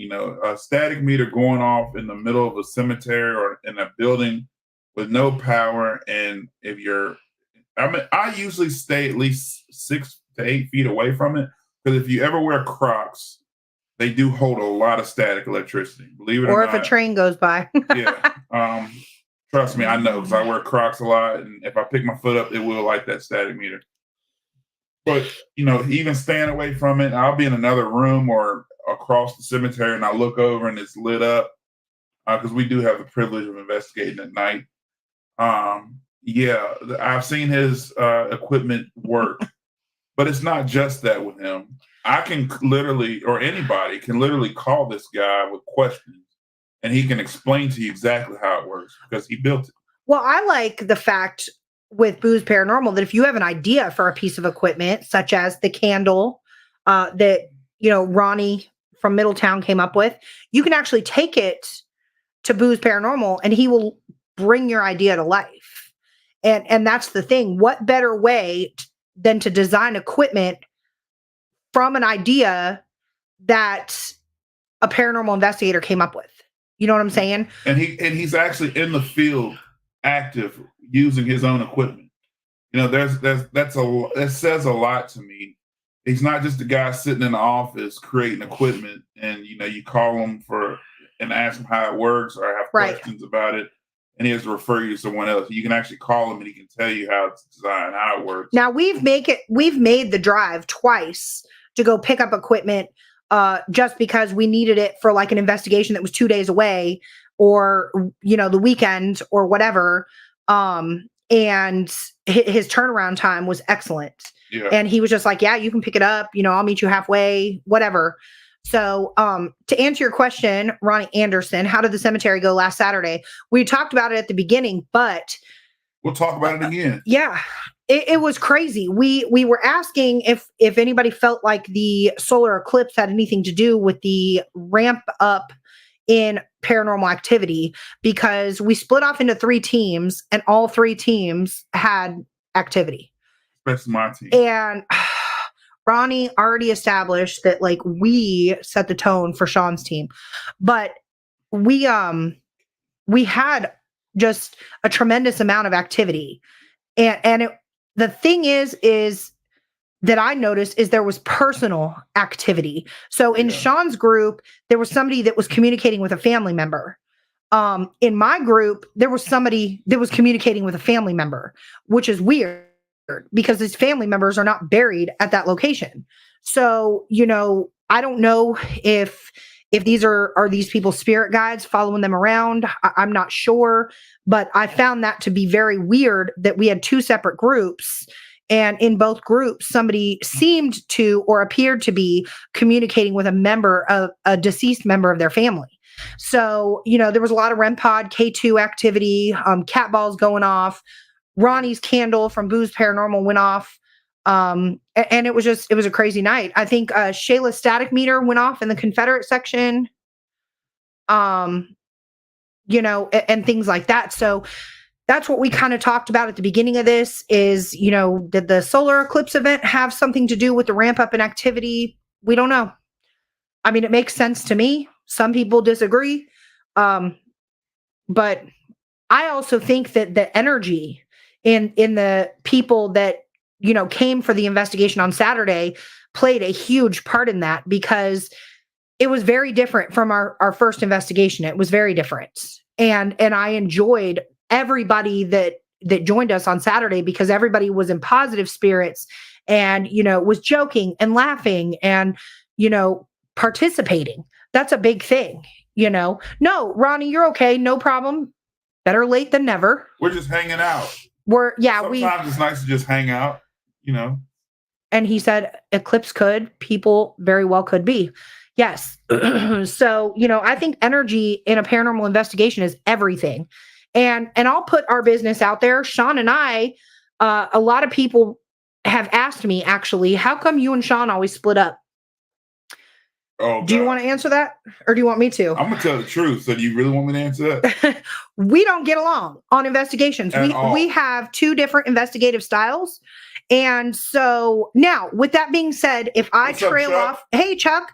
A static meter going off in the middle of a cemetery or in a building with no power. And I usually stay at least 6 to 8 feet away from it, because if you ever wear Crocs, they do hold a lot of static electricity, believe it or not. Or if a train goes by. Yeah. Trust me, I know, because I wear Crocs a lot. And if I pick my foot up, it will light that static meter. But even staying away from it, I'll be in another room or across the cemetery, and I look over and it's lit up because we do have the privilege of investigating at night. Yeah, I've seen his equipment work, but it's not just that with him. I can literally, or anybody can literally call this guy with questions, and he can explain to you exactly how it works because he built it. Well, I like the fact with Boo's Paranormal that if you have an idea for a piece of equipment, such as the candle that Ronnie from Middletown came up with, you can actually take it to Boo's Paranormal, and he will bring your idea to life. And that's the thing. What better way than to design equipment from an idea that a paranormal investigator came up with? You know what I'm saying? And he's actually in the field, active, using his own equipment. That says a lot to me. He's not just a guy sitting in the office creating equipment, and you call him and ask him how it works or have questions about it, and he has to refer you to someone else. You can actually call him and he can tell you how it's designed, how it works. Now we've made the drive twice to go pick up equipment just because we needed it for like an investigation that was 2 days away, or the weekend or whatever. And his turnaround time was excellent. Yeah. And he was just like, yeah, you can pick it up, I'll meet you halfway, whatever. So to answer your question, Ronnie Anderson, how did the cemetery go last Saturday? We talked about it at the beginning, but we'll talk about it again. Yeah, it was crazy. We were asking if anybody felt like the solar eclipse had anything to do with the ramp up in paranormal activity, because we split off into 3 teams and all 3 teams had activity. That's my team. And Ronnie already established that like we set the tone for Sean's team, but we had just a tremendous amount of activity. And the thing is that I noticed is there was personal activity. So in Sean's group, there was somebody that was communicating with a family member. In my group, there was somebody that was communicating with a family member, which is weird because his family members are not buried at that location. So, I don't know if these are these people's spirit guides following them around. I'm not sure, but I found that to be very weird that we had 2 separate groups, and in both groups, somebody seemed to or appeared to be communicating with a deceased member of their family. So, there was a lot of REM pod K2 activity, cat balls going off. Ronnie's candle from Boo's Paranormal went off. And it was a crazy night. I think Shayla's static meter went off in the Confederate section, and things like that. So that's what we kind of talked about at the beginning of this is, did the solar eclipse event have something to do with the ramp up in activity? We don't know. I mean, it makes sense to me. Some people disagree. But I also think that the energy in the people that came for the investigation on Saturday played a huge part in that, because it was very different from our first investigation. It was very different. And I enjoyed everybody that joined us on Saturday, because everybody was in positive spirits and, was joking and laughing and, participating. That's a big thing, No, Ronnie, you're okay. No problem. Better late than never. We're just hanging out. Sometimes it's nice to just hang out, And he said eclipse people very well could be. Yes. So, I think energy in a paranormal investigation is everything. And I'll put our business out there. Sean and I, a lot of people have asked me, actually, how come you and Sean always split up? Oh, do you want to answer that, or do you want me to? I'm gonna tell the truth. So do you really want me to answer that? We don't get along on investigations. We have 2 different investigative styles. And so now, with that being said, if I trail off, hey Chuck,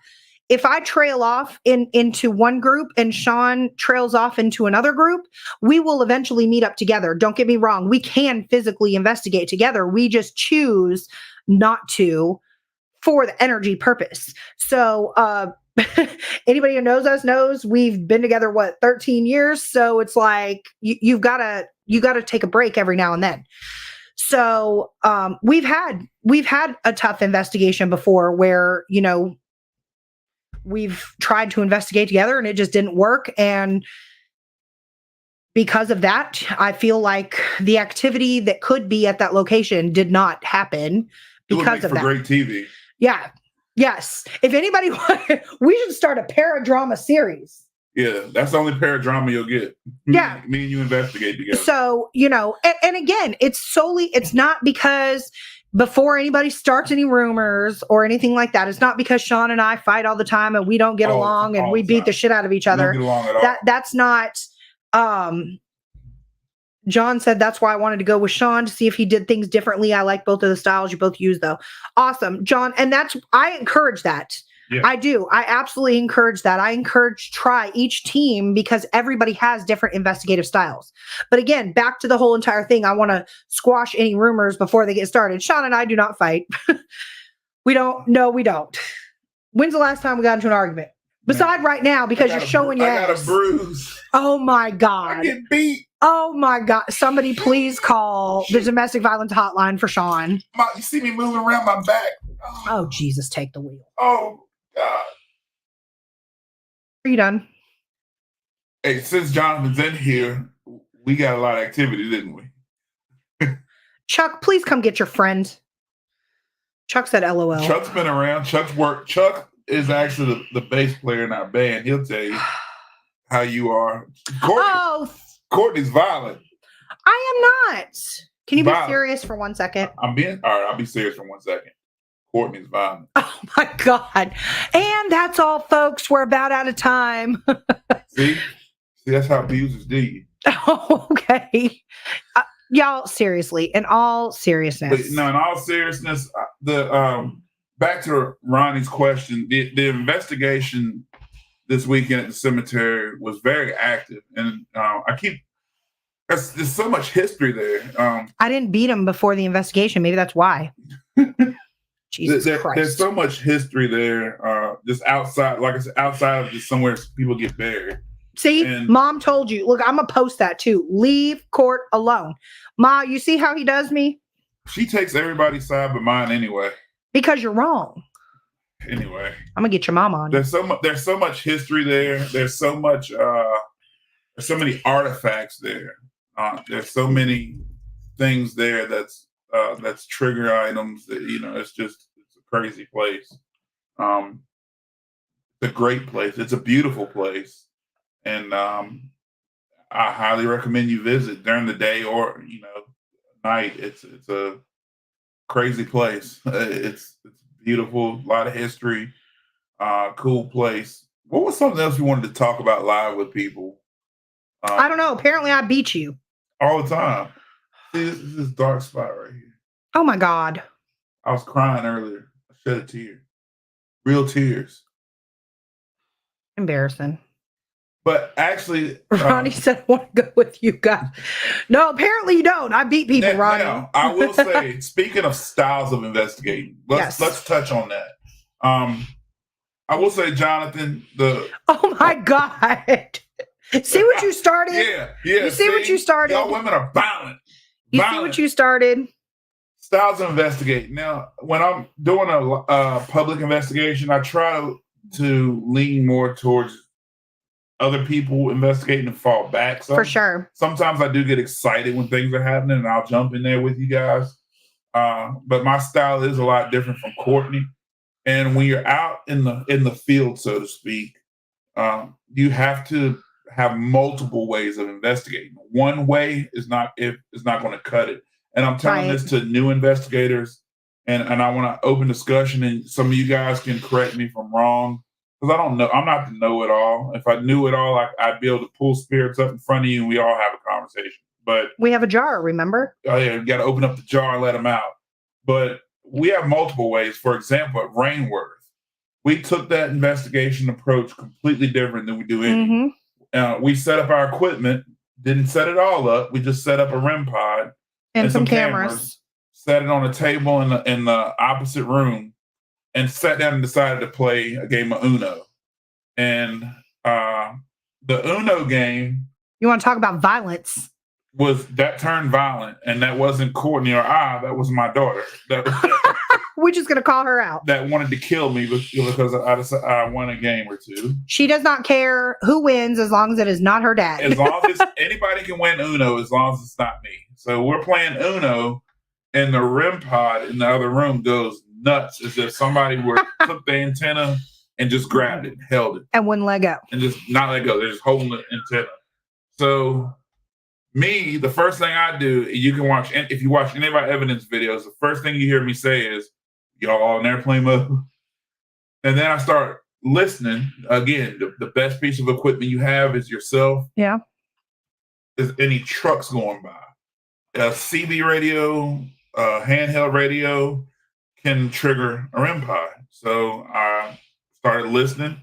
if I trail off into one group and Sean trails off into another group, we will eventually meet up together. Don't get me wrong. We can physically investigate together. We just choose not to, for the energy purpose. So anybody who knows us knows we've been together 13 years. So it's like you gotta take a break every now and then. So we've had a tough investigation before where, you know, we've tried to investigate together and it just didn't work. And because of that, I feel like the activity that could be at that location did not happen because of that. Great TV. Yeah. Yes. If anybody, we should start a paradrama series. Yeah, that's the only paradrama you'll get. Yeah. Me and you investigate together. So, you know, and again, it's not because before anybody starts any rumors or anything like that, it's not because Sean and I fight all the time and we don't get along and we beat the shit out of each other. We don't get along at all. That's not, John said that's why I wanted to go with Sean to see if he did things differently. I like both of the styles you both use though. Awesome, John. And I encourage that. Yeah. I do. I absolutely encourage that. I encourage try each team because everybody has different investigative styles. But again, back to the whole entire thing. I want to squash any rumors before they get started. Sean and I do not fight. We don't. No, we don't. When's the last time we got into an argument? Beside right now, because you're showing your ass. I got a bruise. Oh my God. I get beat. Oh my God. Somebody please call the domestic violence hotline for Sean. You see me moving around my back. Oh, Jesus, take the wheel. Oh, God. Are you done? Hey, since Jonathan's in here, we got a lot of activity, didn't we? Chuck, please come get your friend. Chuck said LOL. Chuck's been around. Chuck is actually the bass player in our band. He'll tell you how you are. Courtney's violent. I am not. Can you be serious for 1 second? All right, I'll be serious for 1 second. Courtney's violent. Oh my God. And that's all, folks. We're about out of time. See, that's how abusers do you. Oh, okay. Y'all, seriously, in all seriousness. In all seriousness, back to Ronnie's question, the investigation this weekend at the cemetery was very active, and there's so much history there. I didn't beat him before the investigation. Maybe that's why. Jesus Christ. There's so much history there, just outside, like I said, outside of just somewhere people get buried. See, Mom told you. Look, I'm going to post that too. Leave Court alone. Ma, you see how he does me? She takes everybody's side but mine anyway. Because you're wrong. Anyway. I'm going to get your mom on. There's so much history there. There's so many artifacts there. There's so many things there that's trigger items that, you know, it's a crazy place. It's a great place. It's a beautiful place. And I highly recommend you visit during the day or, you know, night. It's a crazy place. It's beautiful, a lot of history, cool place. What was something else you wanted to talk about live with people? I don't know. Apparently I beat you. All the time. See, this is this dark spot right here. Oh my God. I was crying earlier. I shed a tear. Real tears. Embarrassing. But actually, Ronnie said, I want to go with you guys. No, apparently you don't. I beat people, Ronnie. Now, I will say, speaking of styles of investigating, let's touch on that. I will say, Jonathan, oh my God. See what you started? Yeah. You see what you started? Y'all women are violent. You see what you started? Styles of investigating. Now, when I'm doing a public investigation, I try to lean more towards other people investigating and fall back. For sure. Sometimes I do get excited when things are happening and I'll jump in there with you guys. But my style is a lot different from Courtney. And when you're out in the field, so to speak, you have to have multiple ways of investigating. One way is not going to cut it. And I'm telling this to new investigators, and I want to open discussion, and some of you guys can correct me if I'm wrong. Because I don't know. I'm not the know-it-all. If I knew it all, I'd be able to pull spirits up in front of you and we all have a conversation. But we have a jar, remember? Oh, yeah. You got to open up the jar and let them out. But we have multiple ways. For example, at Rainworth, we took that investigation approach completely different than we do any. We set up our equipment, didn't set it all up. We just set up a REM pod and some cameras. Set it on a table in the opposite room. And sat down and decided to play a game of Uno. And the Uno game... You want to talk about violence? was that turned violent, and that wasn't Courtney or that was my daughter. We're just going to call her out. That wanted to kill me because I won a game or two. She does not care who wins as long as it is not her dad. As long as anybody can win Uno, as long as it's not me. So we're playing Uno, and the REM pod in the other room goes nuts as if somebody took the antenna and just grabbed it, held it. And wouldn't let go. And just not let go. They're just holding the antenna. So me, the first thing I do, you can watch, if you watch any of my evidence videos, the first thing you hear me say is, y'all all in airplane mode. And then I start listening. Again, the best piece of equipment you have is yourself. Yeah. Is any trucks going by. A CB radio, a handheld radio can trigger a REM pod. So I started listening,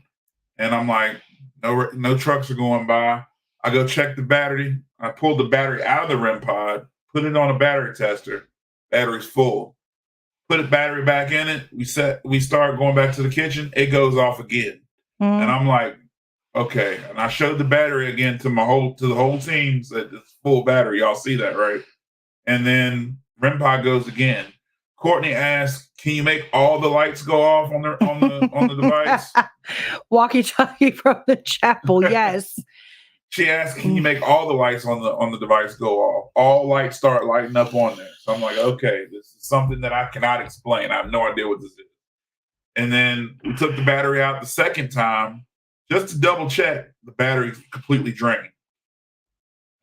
and I'm like, no trucks are going by. I go check the battery. I pulled the battery out of the REM pod, put it on a battery tester. Battery's full. Put the battery back in it. We start going back to the kitchen. It goes off again. And I'm like, okay. And I showed the battery again to the whole team. Said it's full battery. Y'all see that, right? And then REM pod goes again. Courtney asked, "Can you make all the lights go off on the device?" Walkie-talkie from the chapel. Yes. She asked, "Can you make all the lights on the device go off?" All lights start lighting up on there. So I'm like, okay, this is something that I cannot explain. I have no idea what this is. And then we took the battery out the second time just to double check. The battery's completely drained.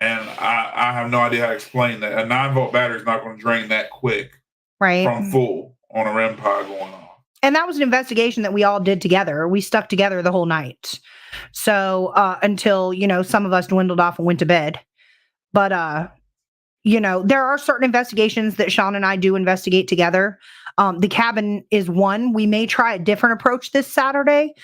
And I have no idea how to explain that. A 9-volt battery is not going to drain that quick, right, from full on a REM pod going on. And that was an investigation that we all did together. We stuck together the whole night. So until, some of us dwindled off and went to bed. But, there are certain investigations that Sean and I do investigate together. The cabin is one. We may try a different approach this Saturday.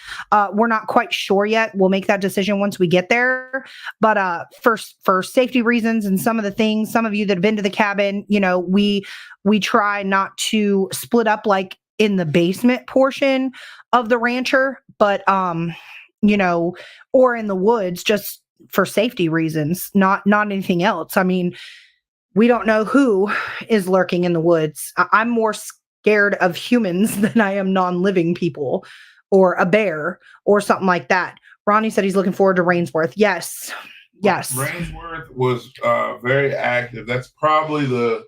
We're not quite sure yet. We'll make that decision once we get there. But for safety reasons and some of the things, some of you that have been to the cabin, we try not to split up like in the basement portion of the rancher, but or in the woods, just for safety reasons, not anything else. I mean, we don't know who is lurking in the woods. I'm more scared of humans than I am non-living people or a bear or something like that. Ronnie said he's looking forward to Rainsworth. Yes. Rainsworth was very active. That's probably the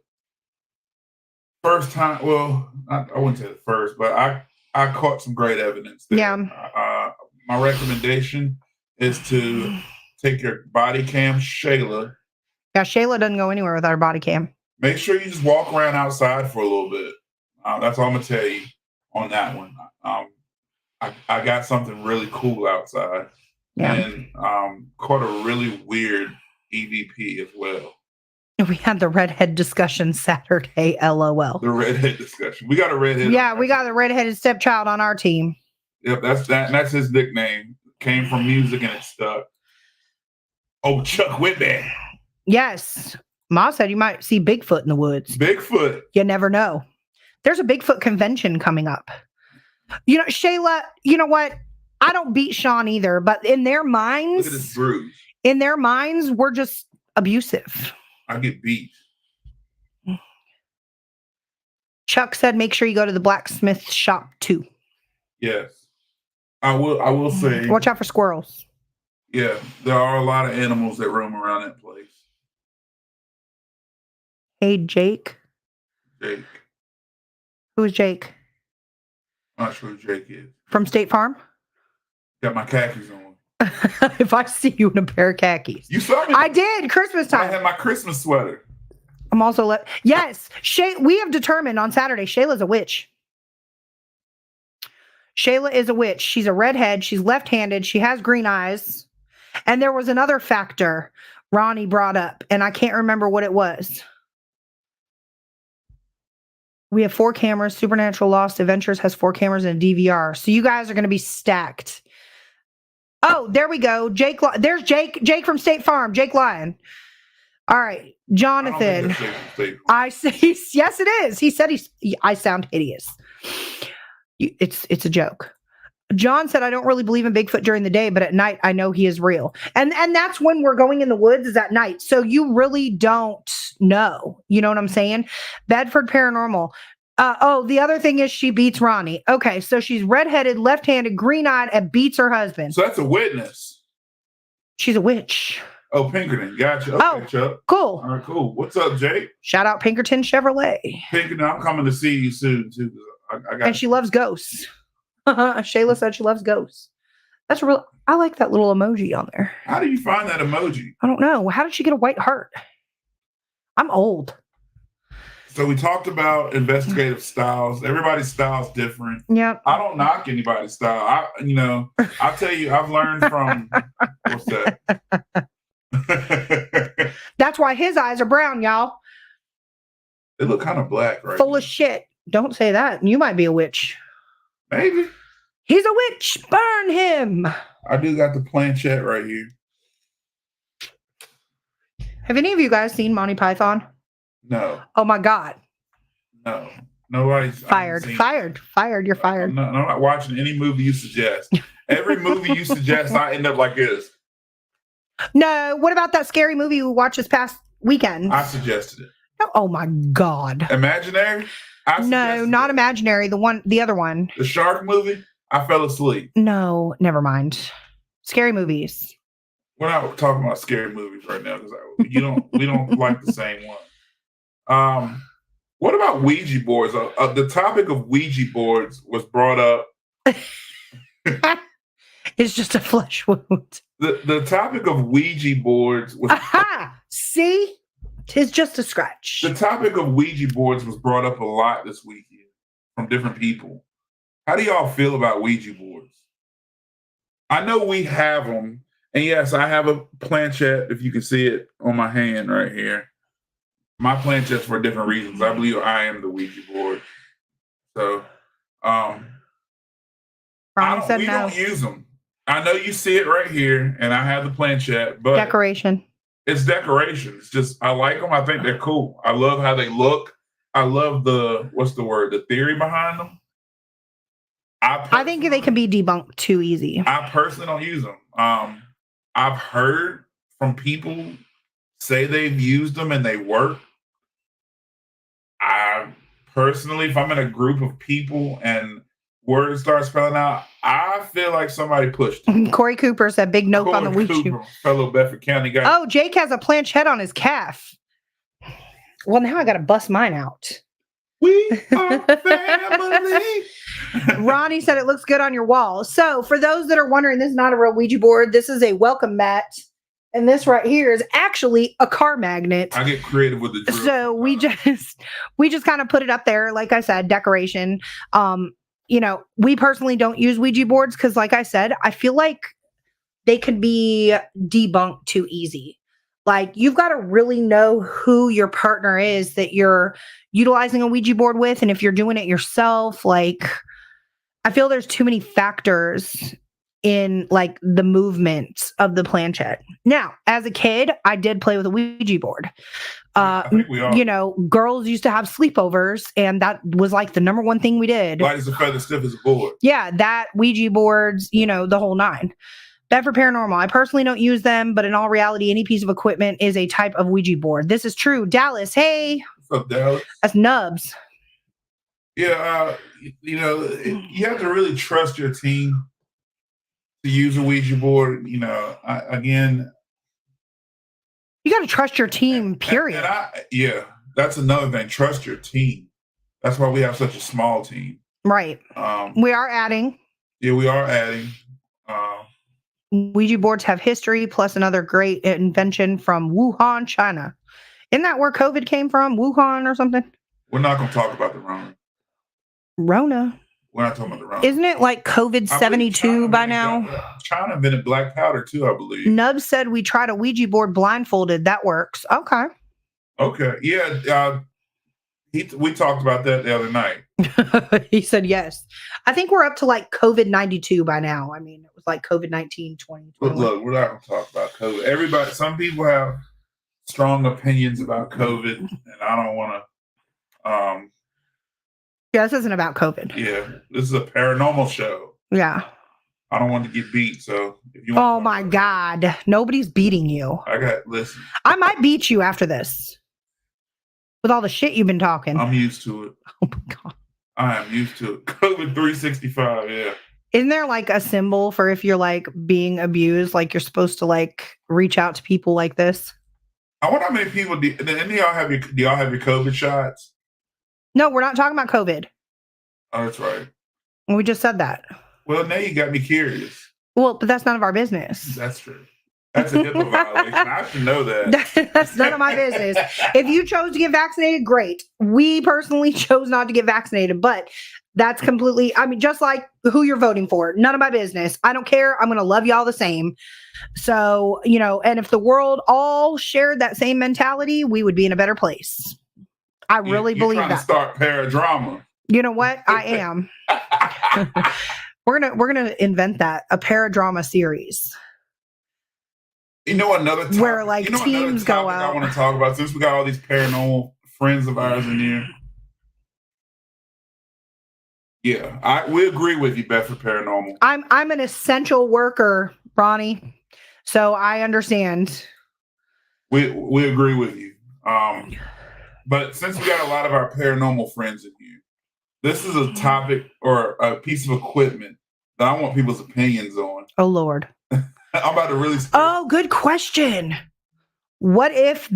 first time. Well, I wouldn't say the first, but I caught some great evidence there. Yeah. My recommendation is to take your body cam, Shayla. Yeah, Shayla doesn't go anywhere without her body cam. Make sure you just walk around outside for a little bit. That's all I'm going to tell you on that one. I got something really cool outside. Yeah. And caught a really weird EVP as well. We had the redhead discussion Saturday, LOL. The redhead discussion. We got a redhead. Yeah, we got the redheaded stepchild on our team. Yep, that's his nickname. Came from music and it stuck. Oh, Chuck Whitman. Yes. Ma said you might see Bigfoot in the woods. Bigfoot. You never know. There's a Bigfoot convention coming up. Shayla, you know what? I don't beat Sean either, but in their minds, look at this bruise. In their minds, we're just abusive. I get beat. Chuck said, make sure you go to the blacksmith shop too. Yes. I will say. Watch out for squirrels. Yeah, there are a lot of animals that roam around that place. Hey, Jake. Jake. Who is Jake? I'm not sure who Jake is. From State Farm? Got my khakis on. If I see you in a pair of khakis. You saw me? I did. Christmas time. I had my Christmas sweater. I'm also yes. We have determined on Saturday Shayla's a witch. Shayla is a witch. She's a redhead. She's left-handed. She has green eyes. And there was another factor Ronnie brought up, and I can't remember what it was. We have 4 cameras. Supernatural Lost Adventures has 4 cameras and a DVR. So you guys are going to be stacked. Oh, there we go. Jake. There's Jake. Jake from State Farm. Jake Lyon. All right. Jonathan. I say, yes, it is. He said I sound hideous. It's a joke. John said, I don't really believe in Bigfoot during the day, but at night I know he is real. And that's when we're going in the woods is at night. So you really don't know. You know what I'm saying? Bedford Paranormal. The other thing is she beats Ronnie. Okay, so she's redheaded, left-handed, green-eyed, and beats her husband. So that's a witness. She's a witch. Oh, Pinkerton. Gotcha. Okay, Chuck. Cool. All right, cool. What's up, Jake? Shout out Pinkerton Chevrolet. Pinkerton, I'm coming to see you soon, too. And she loves ghosts. Shayla said she loves ghosts. That's real. I like that little emoji on there. How do you find that emoji? I don't know. How did she get a white heart? I'm old. So we talked about investigative styles. Everybody's style is different. Yeah. I don't knock anybody's style. I'll tell you, I've learned from what's that? That's why his eyes are brown, y'all. They look kind of black, right? Full of shit. Don't say that. You might be a witch. Maybe. He's a witch. Burn him. I do got the planchette right here. Have any of you guys seen Monty Python? No. Oh my God. No. Nobody's fired. You're fired. No, I'm not watching any movie you suggest. Every movie you suggest, I end up like this. No. What about that scary movie we watched this past weekend? I suggested it. Oh my God. Imaginary? No, not Imaginary. The other one. The shark movie? I fell asleep. No, never mind. Scary movies. We're not talking about scary movies right now because we don't like the same one. What about Ouija boards? The topic of Ouija boards was brought up. It's just a flesh wound. The topic of Ouija boards was. Aha! See? Tis just a scratch. The topic of Ouija boards was brought up a lot this weekend from different people. How do y'all feel about Ouija boards? I know we have them. And yes, I have a planchette, if you can see it on my hand right here. My planchette's for different reasons. I believe I am the Ouija board. So, we don't use them. I know you see it right here, and I have the planchette, but decoration. It's decoration. It's just, I like them. I think they're cool. I love how they look. I love the theory behind them. I think they can be debunked too easy. I personally don't use them. I've heard from people say they've used them and they work. I personally, if I'm in a group of people and words start spelling out, I feel like somebody pushed it. Corey Cooper said big nope on the Ouija. Fellow Bedford County guy. Oh, Jake has a planchette on his calf. Well, now I got to bust mine out. We are family. Ronnie said it looks good on your wall. So for those that are wondering, this is not a real Ouija board. This is a welcome mat. And this right here is actually a car magnet. I get creative with the drill. So we just kind of put it up there. Like I said, decoration. We personally don't use Ouija boards because, like I said, I feel like they could be debunked too easy. Like, you've got to really know who your partner is that you're utilizing a Ouija board with. And if you're doing it yourself, like, I feel there's too many factors in like the movement of the planchette. Now, as a kid, I did play with a Ouija board. I think we all. Girls used to have sleepovers, and that was like the number one thing we did. Light as a feather, stiff as a board. Yeah, that Ouija boards, the whole nine. Bedford Paranormal. I personally don't use them, but in all reality, any piece of equipment is a type of Ouija board. This is true. Dallas, hey. What's up, Dallas? That's Nubs. Yeah, you have to really trust your team to use a Ouija board. You got to trust your team, period. That's another thing. Trust your team. That's why we have such a small team. Right. We are adding. Yeah, we are adding. Ouija boards have history, plus another great invention from Wuhan, China. Isn't that where COVID came from? Wuhan or something? We're not going to talk about the Rona. We're not talking about the Rona. Isn't it like COVID 72 by now? China invented black powder too, I believe. Nub said we tried a Ouija board blindfolded. That works. Okay. Yeah. We talked about that the other night. He said yes. I think we're up to like COVID 92 by now. I mean, it was like COVID 19, 20. But look, we're not going to talk about COVID. Some people have strong opinions about COVID, and I don't want to. Yeah, this isn't about COVID. Yeah, this is a paranormal show. Yeah. I don't want to get beat. So if you want, oh my God, nobody's beating you. Listen. I might beat you after this with all the shit you've been talking. I'm used to it. Oh my God. I am used to it. COVID 365. Yeah. Isn't there like a symbol for if you're like being abused, like you're supposed to like reach out to people like this? I wonder how many people do y'all have your COVID shots? No, we're not talking about COVID. Oh, that's right. We just said that. Well, now you got me curious. Well, but that's none of our business. That's true. That's a HIPAA violation. I should know that. That's none of my business. If you chose to get vaccinated, great. We personally chose not to get vaccinated, but that's completely, I mean, just like who you're voting for, none of my business. I don't care. I'm going to love y'all the same. So, you know, and if the world all shared that same mentality, we would be in a better place. I really believe that. To start paradrama. You know what? I am. We're gonna invent that, a paradrama series. You know another topic, where like teams go out. I want to talk about since we got all these paranormal friends of ours in here. Yeah, we agree with you, Beth, for paranormal. I'm an essential worker, Ronnie, so I understand. We agree with you. But since we got a lot of our paranormal friends in here, this is a topic or a piece of equipment that I want people's opinions on. Oh Lord. I'm about to really. Oh, good question. What if,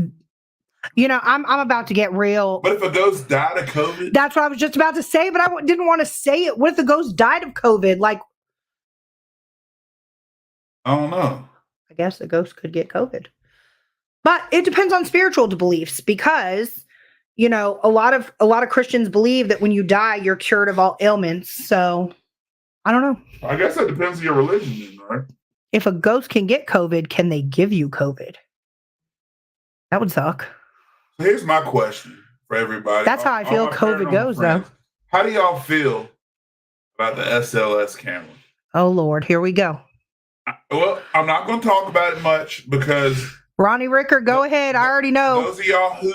you know, I'm about to get real. But if a ghost died of COVID? That's what I was just about to say, but I didn't want to say it. What if the ghost died of COVID? Like, I don't know. I guess the ghost could get COVID. But it depends on spiritual beliefs because, you know, a lot of Christians believe that when you die, you're cured of all ailments. So, I don't know. I guess that depends on your religion, right? If a ghost can get COVID, can they give you COVID? That would suck. So here's my question for everybody. That's how I feel COVID goes, though. How do y'all feel about the SLS camera? Oh, Lord. Here we go. Well, I'm not going to talk about it much because... Ronnie Ricker, go ahead. I already know. Those of y'all who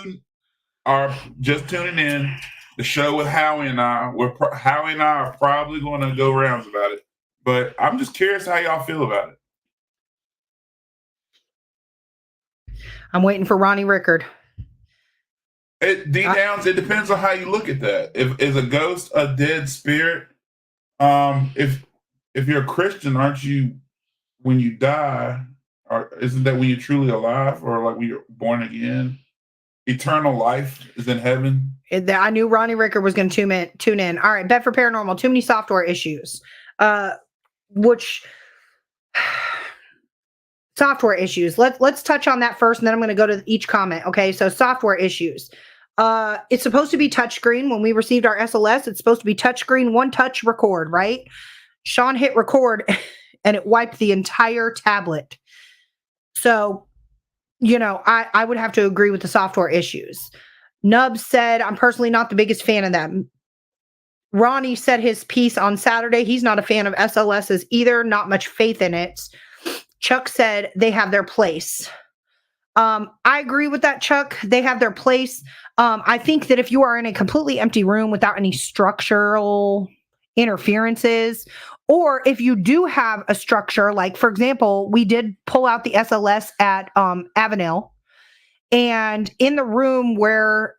are just tuning in, the show with Howie and I, Howie and I are probably going to go rounds about it. But I'm just curious how y'all feel about it. I'm waiting for Ronnie Rickard. It depends on how you look at that. If is a ghost a dead spirit? If you're a Christian, aren't you when you die? Or isn't that when you're truly alive, or like when you're born again? Eternal life is in heaven. I knew Ronnie Rickard was going to tune in. All right, Bet for Paranormal. Too many software issues. Software issues. Let's touch on that first, and then I'm going to go to each comment. Okay, so software issues. It's supposed to be touchscreen. When we received our SLS, it's supposed to be touchscreen, one touch record, right? Sean hit record, and it wiped the entire tablet. So, you know, I would have to agree with the software issues. Nub said, I'm personally not the biggest fan of them. Ronnie said his piece on Saturday. He's not a fan of SLSs either. Not much faith in it. Chuck said they have their place. I agree with that, Chuck. They have their place. I think that if you are in a completely empty room without any structural interferences, or if you do have a structure, like, for example, we did pull out the SLS at Avenel, and in the room where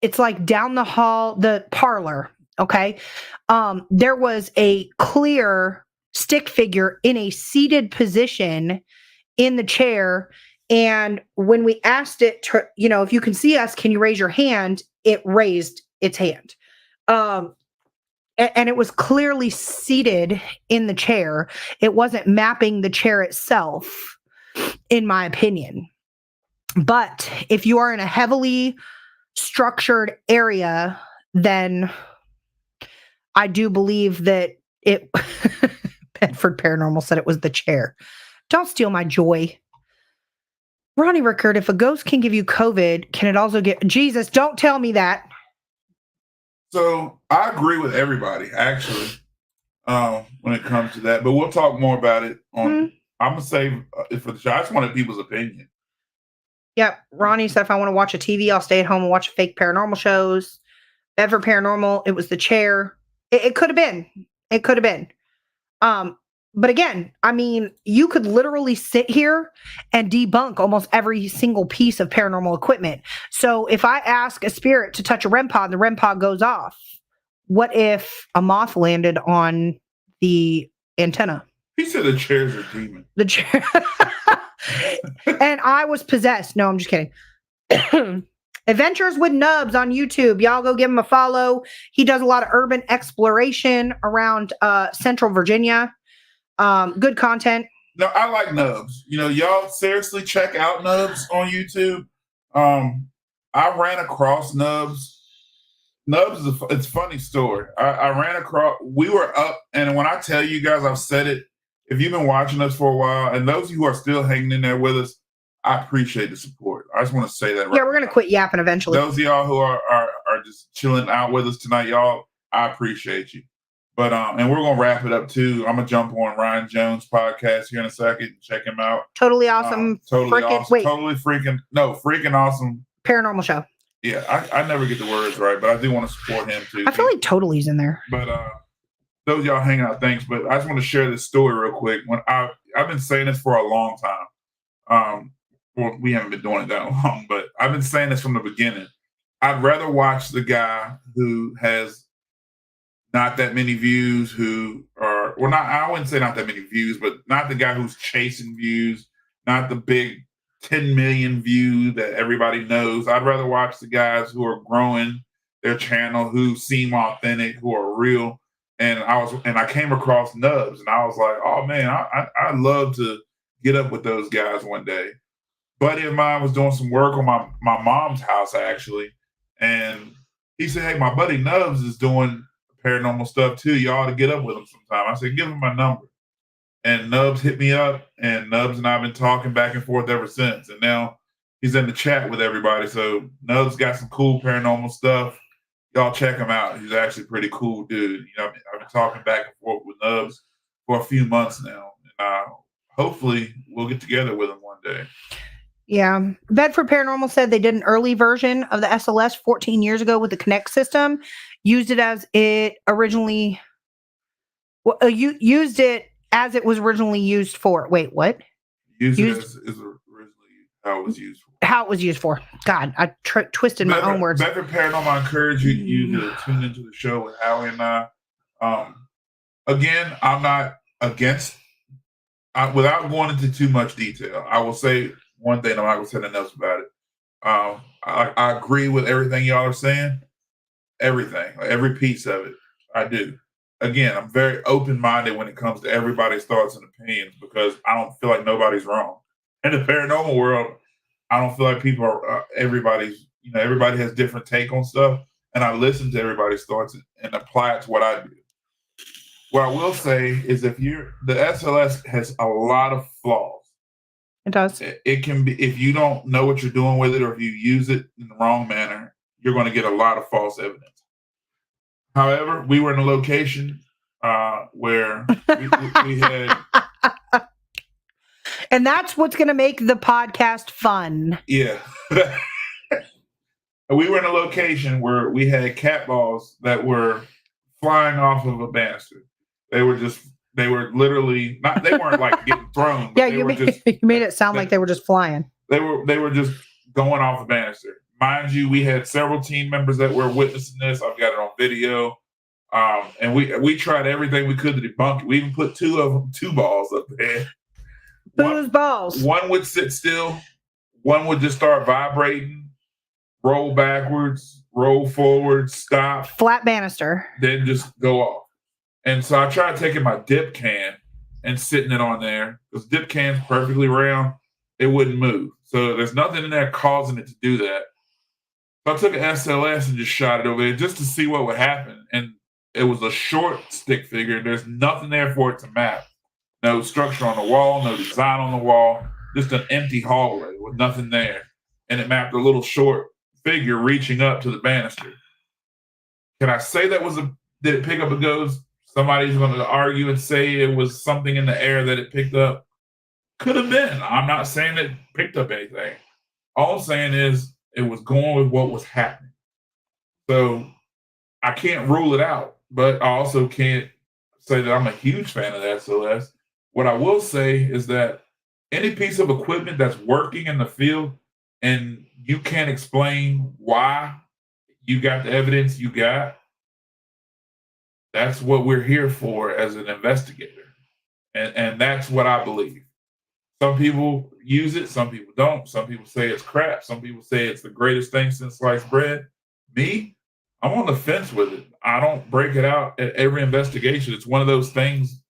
it's like down the hall, the parlor, okay, there was a clear stick figure in a seated position in the chair. And when we asked it to, you know, if you can see us, can you raise your hand? It raised its hand. And it was clearly seated in the chair. It wasn't mapping the chair itself, in my opinion. But if you are in a heavily structured area, then I do believe that it... Bedford Paranormal said it was the chair. Don't steal my joy. Ronnie Rickard, if a ghost can give you COVID, can it also get... Jesus, don't tell me that. So I agree with everybody, actually, when it comes to that. But we'll talk more about it on... I'm going to say, for the show, I just wanted people's opinion. Yep. Ronnie said if I want to watch a TV, I'll stay at home and watch fake paranormal shows. Bedford Paranormal, it was the chair. It could have been. It could have been. But again, I mean, you could literally sit here and debunk almost every single piece of paranormal equipment. So if I ask a spirit to touch a REM pod, the REM pod goes off. What if a moth landed on the antenna? He said the chairs are demon. The chair. And I was possessed. No, I'm just kidding. Adventures with Nubs on YouTube. Y'all go give him a follow. He does a lot of urban exploration around Central Virginia. Good content. No, I like Nubs. You know, y'all seriously check out Nubs on YouTube. I ran across Nubs. Nubs is it's a funny story. I ran across, we were up, and when I tell you guys, I've said it, if you've been watching us for a while, and those of you who are still hanging in there with us, I appreciate the support. I just want to say that right Yeah, we're going to quit yapping eventually. Those of y'all who are just chilling out with us tonight, y'all, I appreciate you. But and we're gonna wrap it up too. I'm gonna jump on Ryan Jones' podcast here in a second. Check him out. Totally awesome. Freaking awesome. Paranormal show. Yeah, I never get the words right, but I do want to support him too. I feel like Totally's in there. But those of y'all hanging out, thanks. But I just want to share this story real quick. When I've been saying this for a long time. Well, we haven't been doing it that long, but I've been saying this from the beginning. I'd rather watch the guy who has not that many views, I wouldn't say not that many views, but not the guy who's chasing views, not the big 10 million view that everybody knows. I'd rather watch the guys who are growing their channel, who seem authentic, who are real. And I came across Nubs, and I was like, oh man, I'd love to get up with those guys one day. Buddy of mine was doing some work on my mom's house, actually. And he said, hey, my buddy Nubs is doing paranormal stuff too. You ought to get up with him sometime. I said, give him my number. And Nubs hit me up, and Nubs and I have been talking back and forth ever since. And now he's in the chat with everybody. So Nubs got some cool paranormal stuff. Y'all check him out. He's actually a pretty cool dude. You know, I've been talking back and forth with Nubs for a few months now. And hopefully we'll get together with him one day. Yeah. Bedford Paranormal said they did an early version of the SLS 14 years ago with the Connect system. Used it as it originally used it as it was originally used for. Wait, what? Used it as originally how it was used for. How it was used for. God, I twisted my own words. Bedford Paranormal, I encourage you to tune into the show with Howie and I. Again, I'm not against, without going into too much detail, I will say one thing, I'm not going to say nothing else about it. I agree with everything y'all are saying. Everything, like every piece of it, I do. Again, I'm very open-minded when it comes to everybody's thoughts and opinions, because I don't feel like nobody's wrong. In the paranormal world, I don't feel like people are, everybody has different take on stuff, and I listen to everybody's thoughts and apply it to what I do. What I will say is the SLS has a lot of flaws. It does. It can be, if you don't know what you're doing with it, or if you use it in the wrong manner, you're going to get a lot of false evidence. However, we were in a location where we had... And that's what's going to make the podcast fun. Yeah. We were in a location where we had cat balls that were flying off of a banister. They were literally not, they weren't like getting thrown. Yeah, you made it sound like they were just flying. They were just going off a banister. Mind you, we had several team members that were witnessing this. I've got it on video. And we tried everything we could to debunk it. We even put two balls up there. Whose balls? One would sit still. One would just start vibrating, roll backwards, roll forward, stop. Flat banister. Then just go off. And so I tried taking my dip can and sitting it on there, because dip can's perfectly round. It wouldn't move. So there's nothing in there causing it to do that. So I took an SLS and just shot it over there just to see what would happen. And it was a short stick figure. There's nothing there for it to map. No structure on the wall, no design on the wall, just an empty hallway with nothing there. And it mapped a little short figure reaching up to the banister. Can I say did it pick up a ghost? Somebody's going to argue and say it was something in the air that it picked up. Could have been. I'm not saying it picked up anything. All I'm saying is it was going with what was happening. So I can't rule it out, but I also can't say that I'm a huge fan of the SOS. What I will say is that any piece of equipment that's working in the field and you can't explain why you got the evidence you got, that's what we're here for as an investigator. And that's what I believe. Some people use it, some people don't. Some people say it's crap. Some people say it's the greatest thing since sliced bread. Me, I'm on the fence with it. I don't break it out at every investigation. It's one of those things.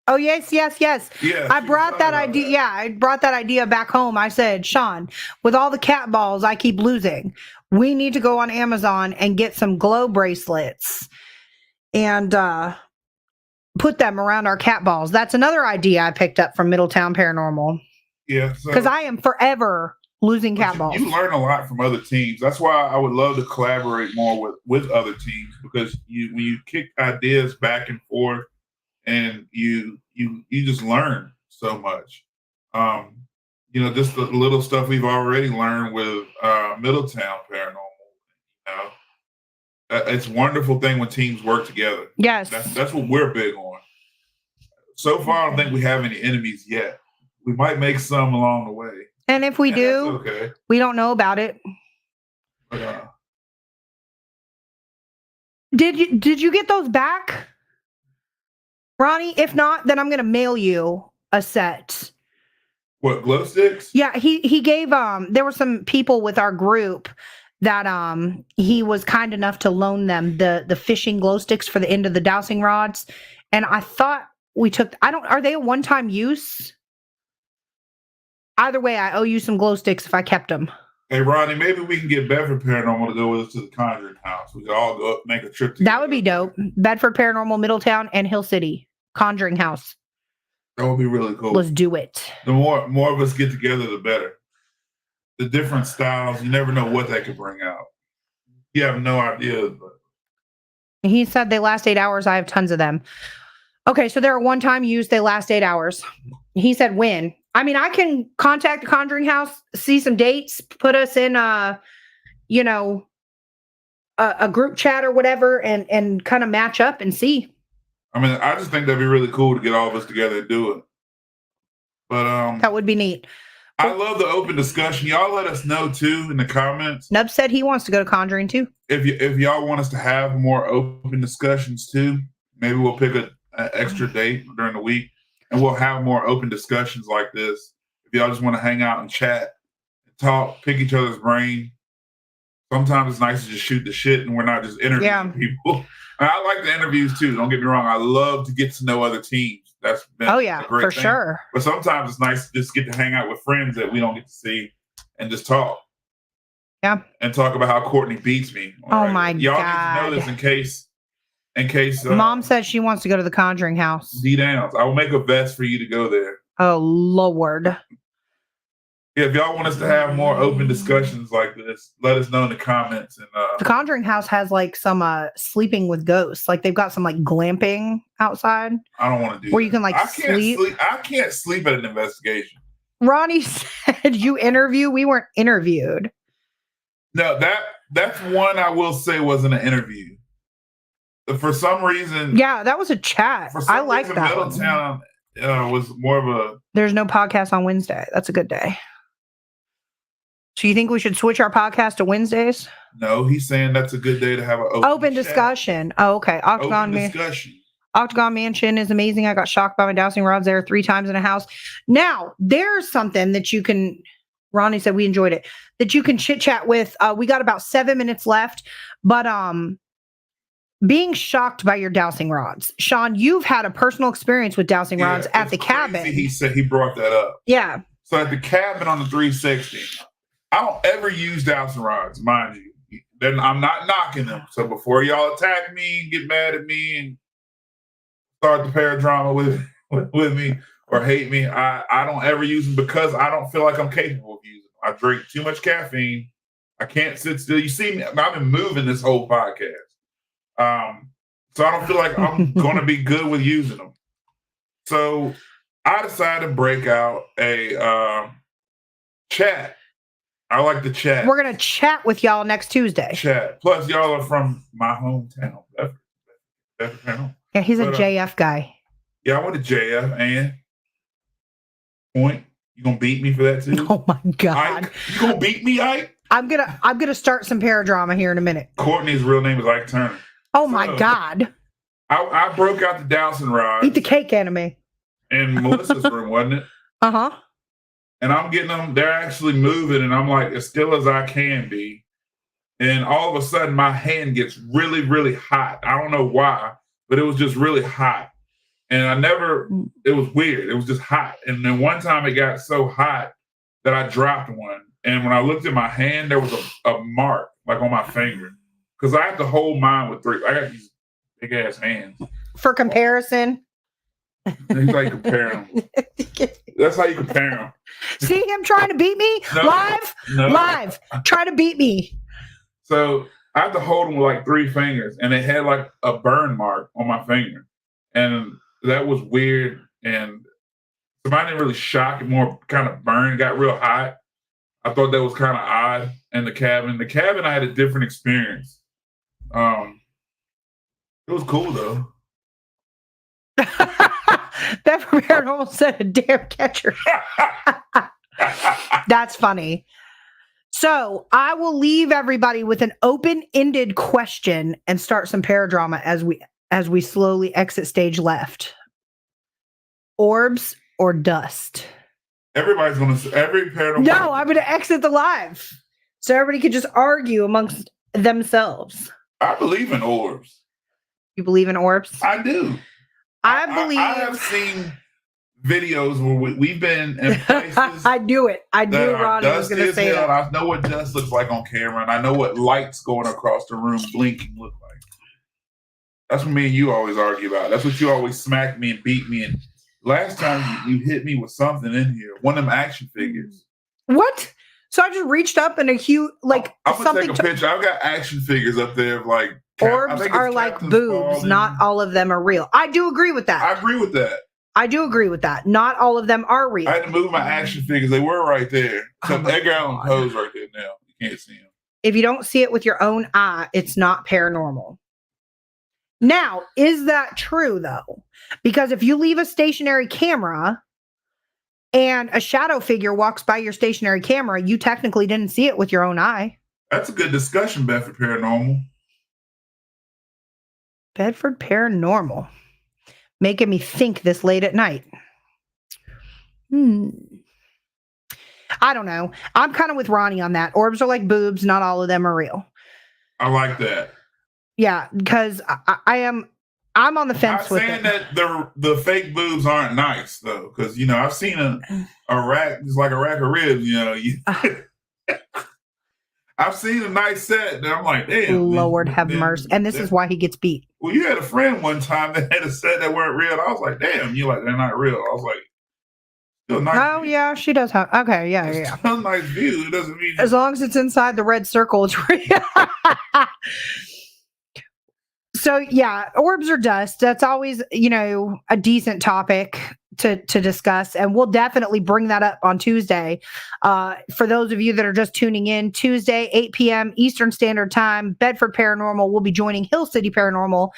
Oh, yes. Yeah, I brought that idea. That. Yeah, I brought that idea back home. I said, Sean, with all the cat balls I keep losing, we need to go on Amazon and get some glow bracelets and put them around our cat balls. That's another idea I picked up from Middletown Paranormal. Yeah. Because I am forever losing cat balls. You learn a lot from other teams. That's why I would love to collaborate more with other teams, because when you kick ideas back and forth, and you just learn so much. Just the little stuff we've already learned with Middletown Paranormal. It's a wonderful thing when teams work together. Yes, that's what we're big on. So far, I don't think we have any enemies yet. We might make some along the way, and if we do, okay. We don't know about it. But, did you get those back, Ronnie? If not, then I'm going to mail you a set. What, glow sticks? Yeah, he gave there were some people with our group that he was kind enough to loan them the fishing glow sticks for the end of the dowsing rods, and I thought we took. Are they a one-time use? Either way, I owe you some glow sticks if I kept them. Hey, Ronnie, maybe we can get Bedford Paranormal to go with us to the Conjuring House. We could all go make a trip together. That would be dope. Bedford Paranormal, Middletown, and Hill City Conjuring House. That would be really cool. Let's do it. The more of us get together, the better. The different styles, you never know what they could bring out. You have no idea. But he said they last 8 hours. I have tons of them. Okay, so they're a one-time use. They last 8 hours. He said when. I mean, I can contact the Conjuring House, see some dates, put us in a group chat or whatever, and kind of match up and see. I mean, I just think that'd be really cool to get all of us together and do it. But that would be neat. I love the open discussion. Y'all let us know too in the comments. Nub said he wants to go to Conjuring too. If y'all want us to have more open discussions too, maybe we'll pick an extra date during the week, and we'll have more open discussions like this. If y'all just want to hang out and chat, and talk, pick each other's brain. Sometimes it's nice to just shoot the shit and we're not just interviewing people. And I like the interviews too. Don't get me wrong. I love to get to know other teams. That's been a great for thing. Sure. But sometimes it's nice to just get to hang out with friends that we don't get to see and just talk. Yeah. And talk about how Courtney beats me. My God. Y'all need to know this in case Mom says she wants to go to the Conjuring House. D-Downs. I will make a vest for you to go there. Oh, Lord. Yeah, if y'all want us to have more open discussions like this, let us know in the comments. And the Conjuring House has like some sleeping with ghosts. Like they've got some like glamping outside. I don't want to do where that. You can like sleep. I can't sleep at an investigation. Ronnie said you interview. We weren't interviewed. No, that's one I will say wasn't an interview. For some reason. Yeah, that was a chat. I like that. Middletown was more of a. There's no podcast on Wednesday. That's a good day. So you think we should switch our podcast to Wednesdays? No, he's saying that's a good day to have an open discussion. Oh, okay. Octagon Mansion is amazing. I got shocked by my dowsing rods there 3 times in a house. Now, there's something that you can, Ronnie said we enjoyed it, that you can chit chat with. We got about 7 minutes left, but being shocked by your dowsing rods. Sean, you've had a personal experience with dowsing rods at the cabin. He said he brought that up. Yeah. So at the cabin on the 360, I don't ever use dowsing rods, mind you. Then I'm not knocking them. So before y'all attack me and get mad at me and start the paradrama with me or hate me, I don't ever use them because I don't feel like I'm capable of using them. I drink too much caffeine. I can't sit still. You see me, I've been moving this whole podcast. So I don't feel like I'm going to be good with using them. So I decided to break out a chat. I like to chat. We're going to chat with y'all next Tuesday. Chat. Plus, y'all are from my hometown, Bedford. Yeah, he's a But, JF guy. Yeah, I went to JF and point. You gonna beat me for that too? Oh my God. Ike, you gonna beat me, Ike? I'm gonna start some paradrama here in a minute. Courtney's real name is Ike Turner. Oh my God. I broke out the dowsing rod. Eat the cake, anime. In Melissa's room, wasn't it? Uh-huh. And I'm getting them, they're actually moving, and I'm like, as still as I can be. And all of a sudden, my hand gets really, really hot. I don't know why, but it was just really hot. And it was weird. It was just hot. And then one time it got so hot that I dropped one. And when I looked at my hand, there was a mark, like on my finger. Because I have to hold mine with three. I got these big ass hands. For comparison. That's how you compare them. That's how you compare them. See him trying to beat me? No. Live. Try to beat me. So I have to hold them with like three fingers. And it had like a burn mark on my finger. And that was weird. And somebody didn't really shock it, more kind of burned, got real hot. I thought that was kind of odd. And the cabin, I had a different experience. It was cool though. That Paranormal said a damn catcher. That's funny. So I will leave everybody with an open-ended question and start some paradrama as we slowly exit stage left. Orbs or dust? Every paranormal. No, I'm going to exit the live so everybody can just argue amongst themselves. I believe in orbs. You believe in orbs? I do. I believe. I have seen videos where we've been in places. I knew it. I knew Ronnie was going to say that. I know what dust looks like on camera, and I know what lights going across the room blinking look like. That's what me and you always argue about. That's what you always smack me and beat me. And last time you hit me with something in here, one of them action figures. What? So I just reached up and a huge, like, I'm gonna something. Take a picture. I've got action figures up there of like orbs are like boobs. Not all of them are real. I do agree with that. I agree with that. I do agree with that. Not all of them are real. I had to move my action figures. They were right there. So Edgar Allan Poe's right there now. You can't see him. If you don't see it with your own eye, it's not paranormal. Now, is that true though? Because if you leave a stationary camera and a shadow figure walks by your stationary camera, you technically didn't see it with your own eye. That's a good discussion, Bedford Paranormal. Bedford Paranormal. Making me think this late at night. I don't know. I'm kind of with Ronnie on that. Orbs are like boobs. Not all of them are real. I like that. Yeah, because I'm on the fence with it. I'm saying that the fake boobs aren't nice though, because I've seen a rack, it's like a rack of ribs. I've seen a nice set, and I'm like, damn. Lord have mercy. And this is why he gets beat. Well, you had a friend one time that had a set that weren't real. I was like, damn. You're like, they're not real. I was like, still nice. Oh view. Yeah, she does have. Okay, yeah. Still a nice view. It doesn't mean as long as it's inside the red circle, it's real. So yeah, orbs or dust. That's always a decent topic to discuss, and we'll definitely bring that up on Tuesday. For those of you that are just tuning in, Tuesday 8 p.m. Eastern Standard Time, Bedford Paranormal will be joining Hill City Paranormal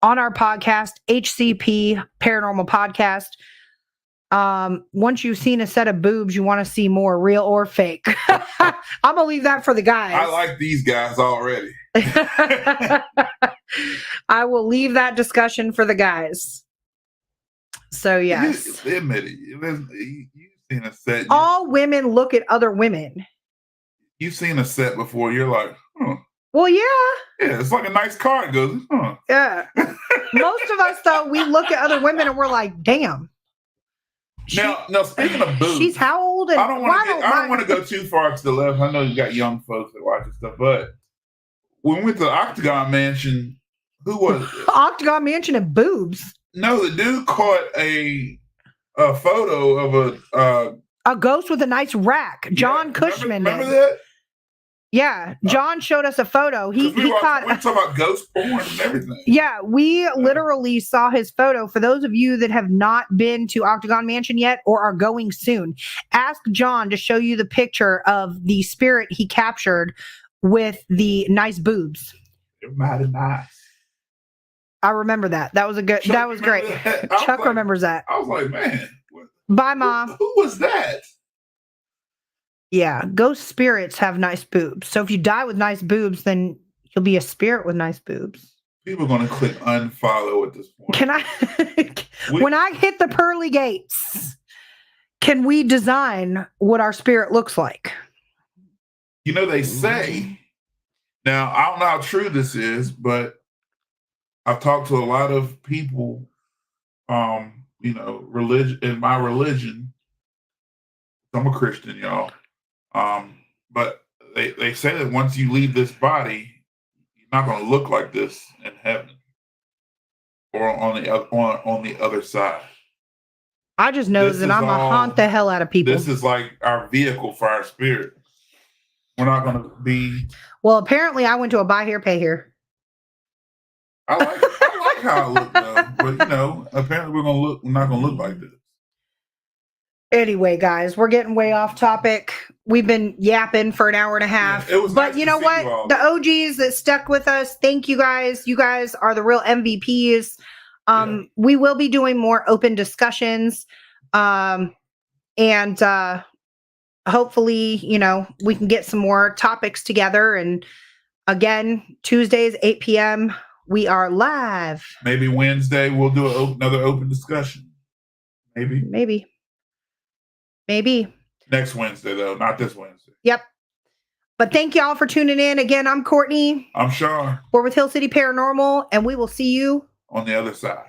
on our podcast, HCP Paranormal Podcast. Once you've seen a set of boobs, you want to see more, real or fake. I'm gonna leave that for the guys. I like these guys already. I will leave that discussion for the guys. So yes, Admit it. You've seen a set. All women look at other women. You've seen a set before. You're like, huh. Well, yeah. Yeah, it's like a nice car. It goes, huh. Yeah. Most of us, though, we look at other women and we're like, damn. Now, speaking of boobs, she's how old? And I don't want to go too far to the left. I know you got young folks that watch this stuff, but when we went to the Octagon Mansion, who was it? Octagon Mansion and boobs. No, the dude caught a photo of a ghost with a nice rack. John Cushman. Remember that? Yeah, John showed us a photo. We talk about ghost porn and everything. Yeah, we literally saw his photo. For those of you that have not been to Octagon Mansion yet or are going soon, ask John to show you the picture of the spirit he captured with the nice boobs. They're mighty nice. I remember that. That was a good. Chuck, that was great. Chuck remembers that. I was like, man, bye, Mom. Who was that? Yeah, ghost spirits have nice boobs. So if you die with nice boobs, then you'll be a spirit with nice boobs. People are going to click unfollow at this point. Can I, when I hit the pearly gates, can we design what our spirit looks like? You know, they say, now I don't know how true this is, but I've talked to a lot of people, you know, in my religion. I'm a Christian, y'all. But they say that once you leave this body, you're not going to look like this in heaven or on the other side. I just know that I'm going to haunt the hell out of people. This is like our vehicle for our spirit. We're not going to be. Well, apparently I went to a buy here, pay here. I like how I look though, but you know, apparently we're not going to look like this. Anyway, guys, we're getting way off topic. We've been yapping for an hour and a half. Yeah, it was but nice you know what? The OGs that stuck with us, thank you guys. You guys are the real MVPs. We will be doing more open discussions. And hopefully, you know, we can get some more topics together. And again, Tuesdays, 8 p.m., we are live. Maybe Wednesday we'll do another open discussion. Maybe. Next Wednesday, though, not this Wednesday. Yep. But thank y'all for tuning in. Again, I'm Courtney. I'm Sean. We're with Hill City Paranormal, and we will see you on the other side.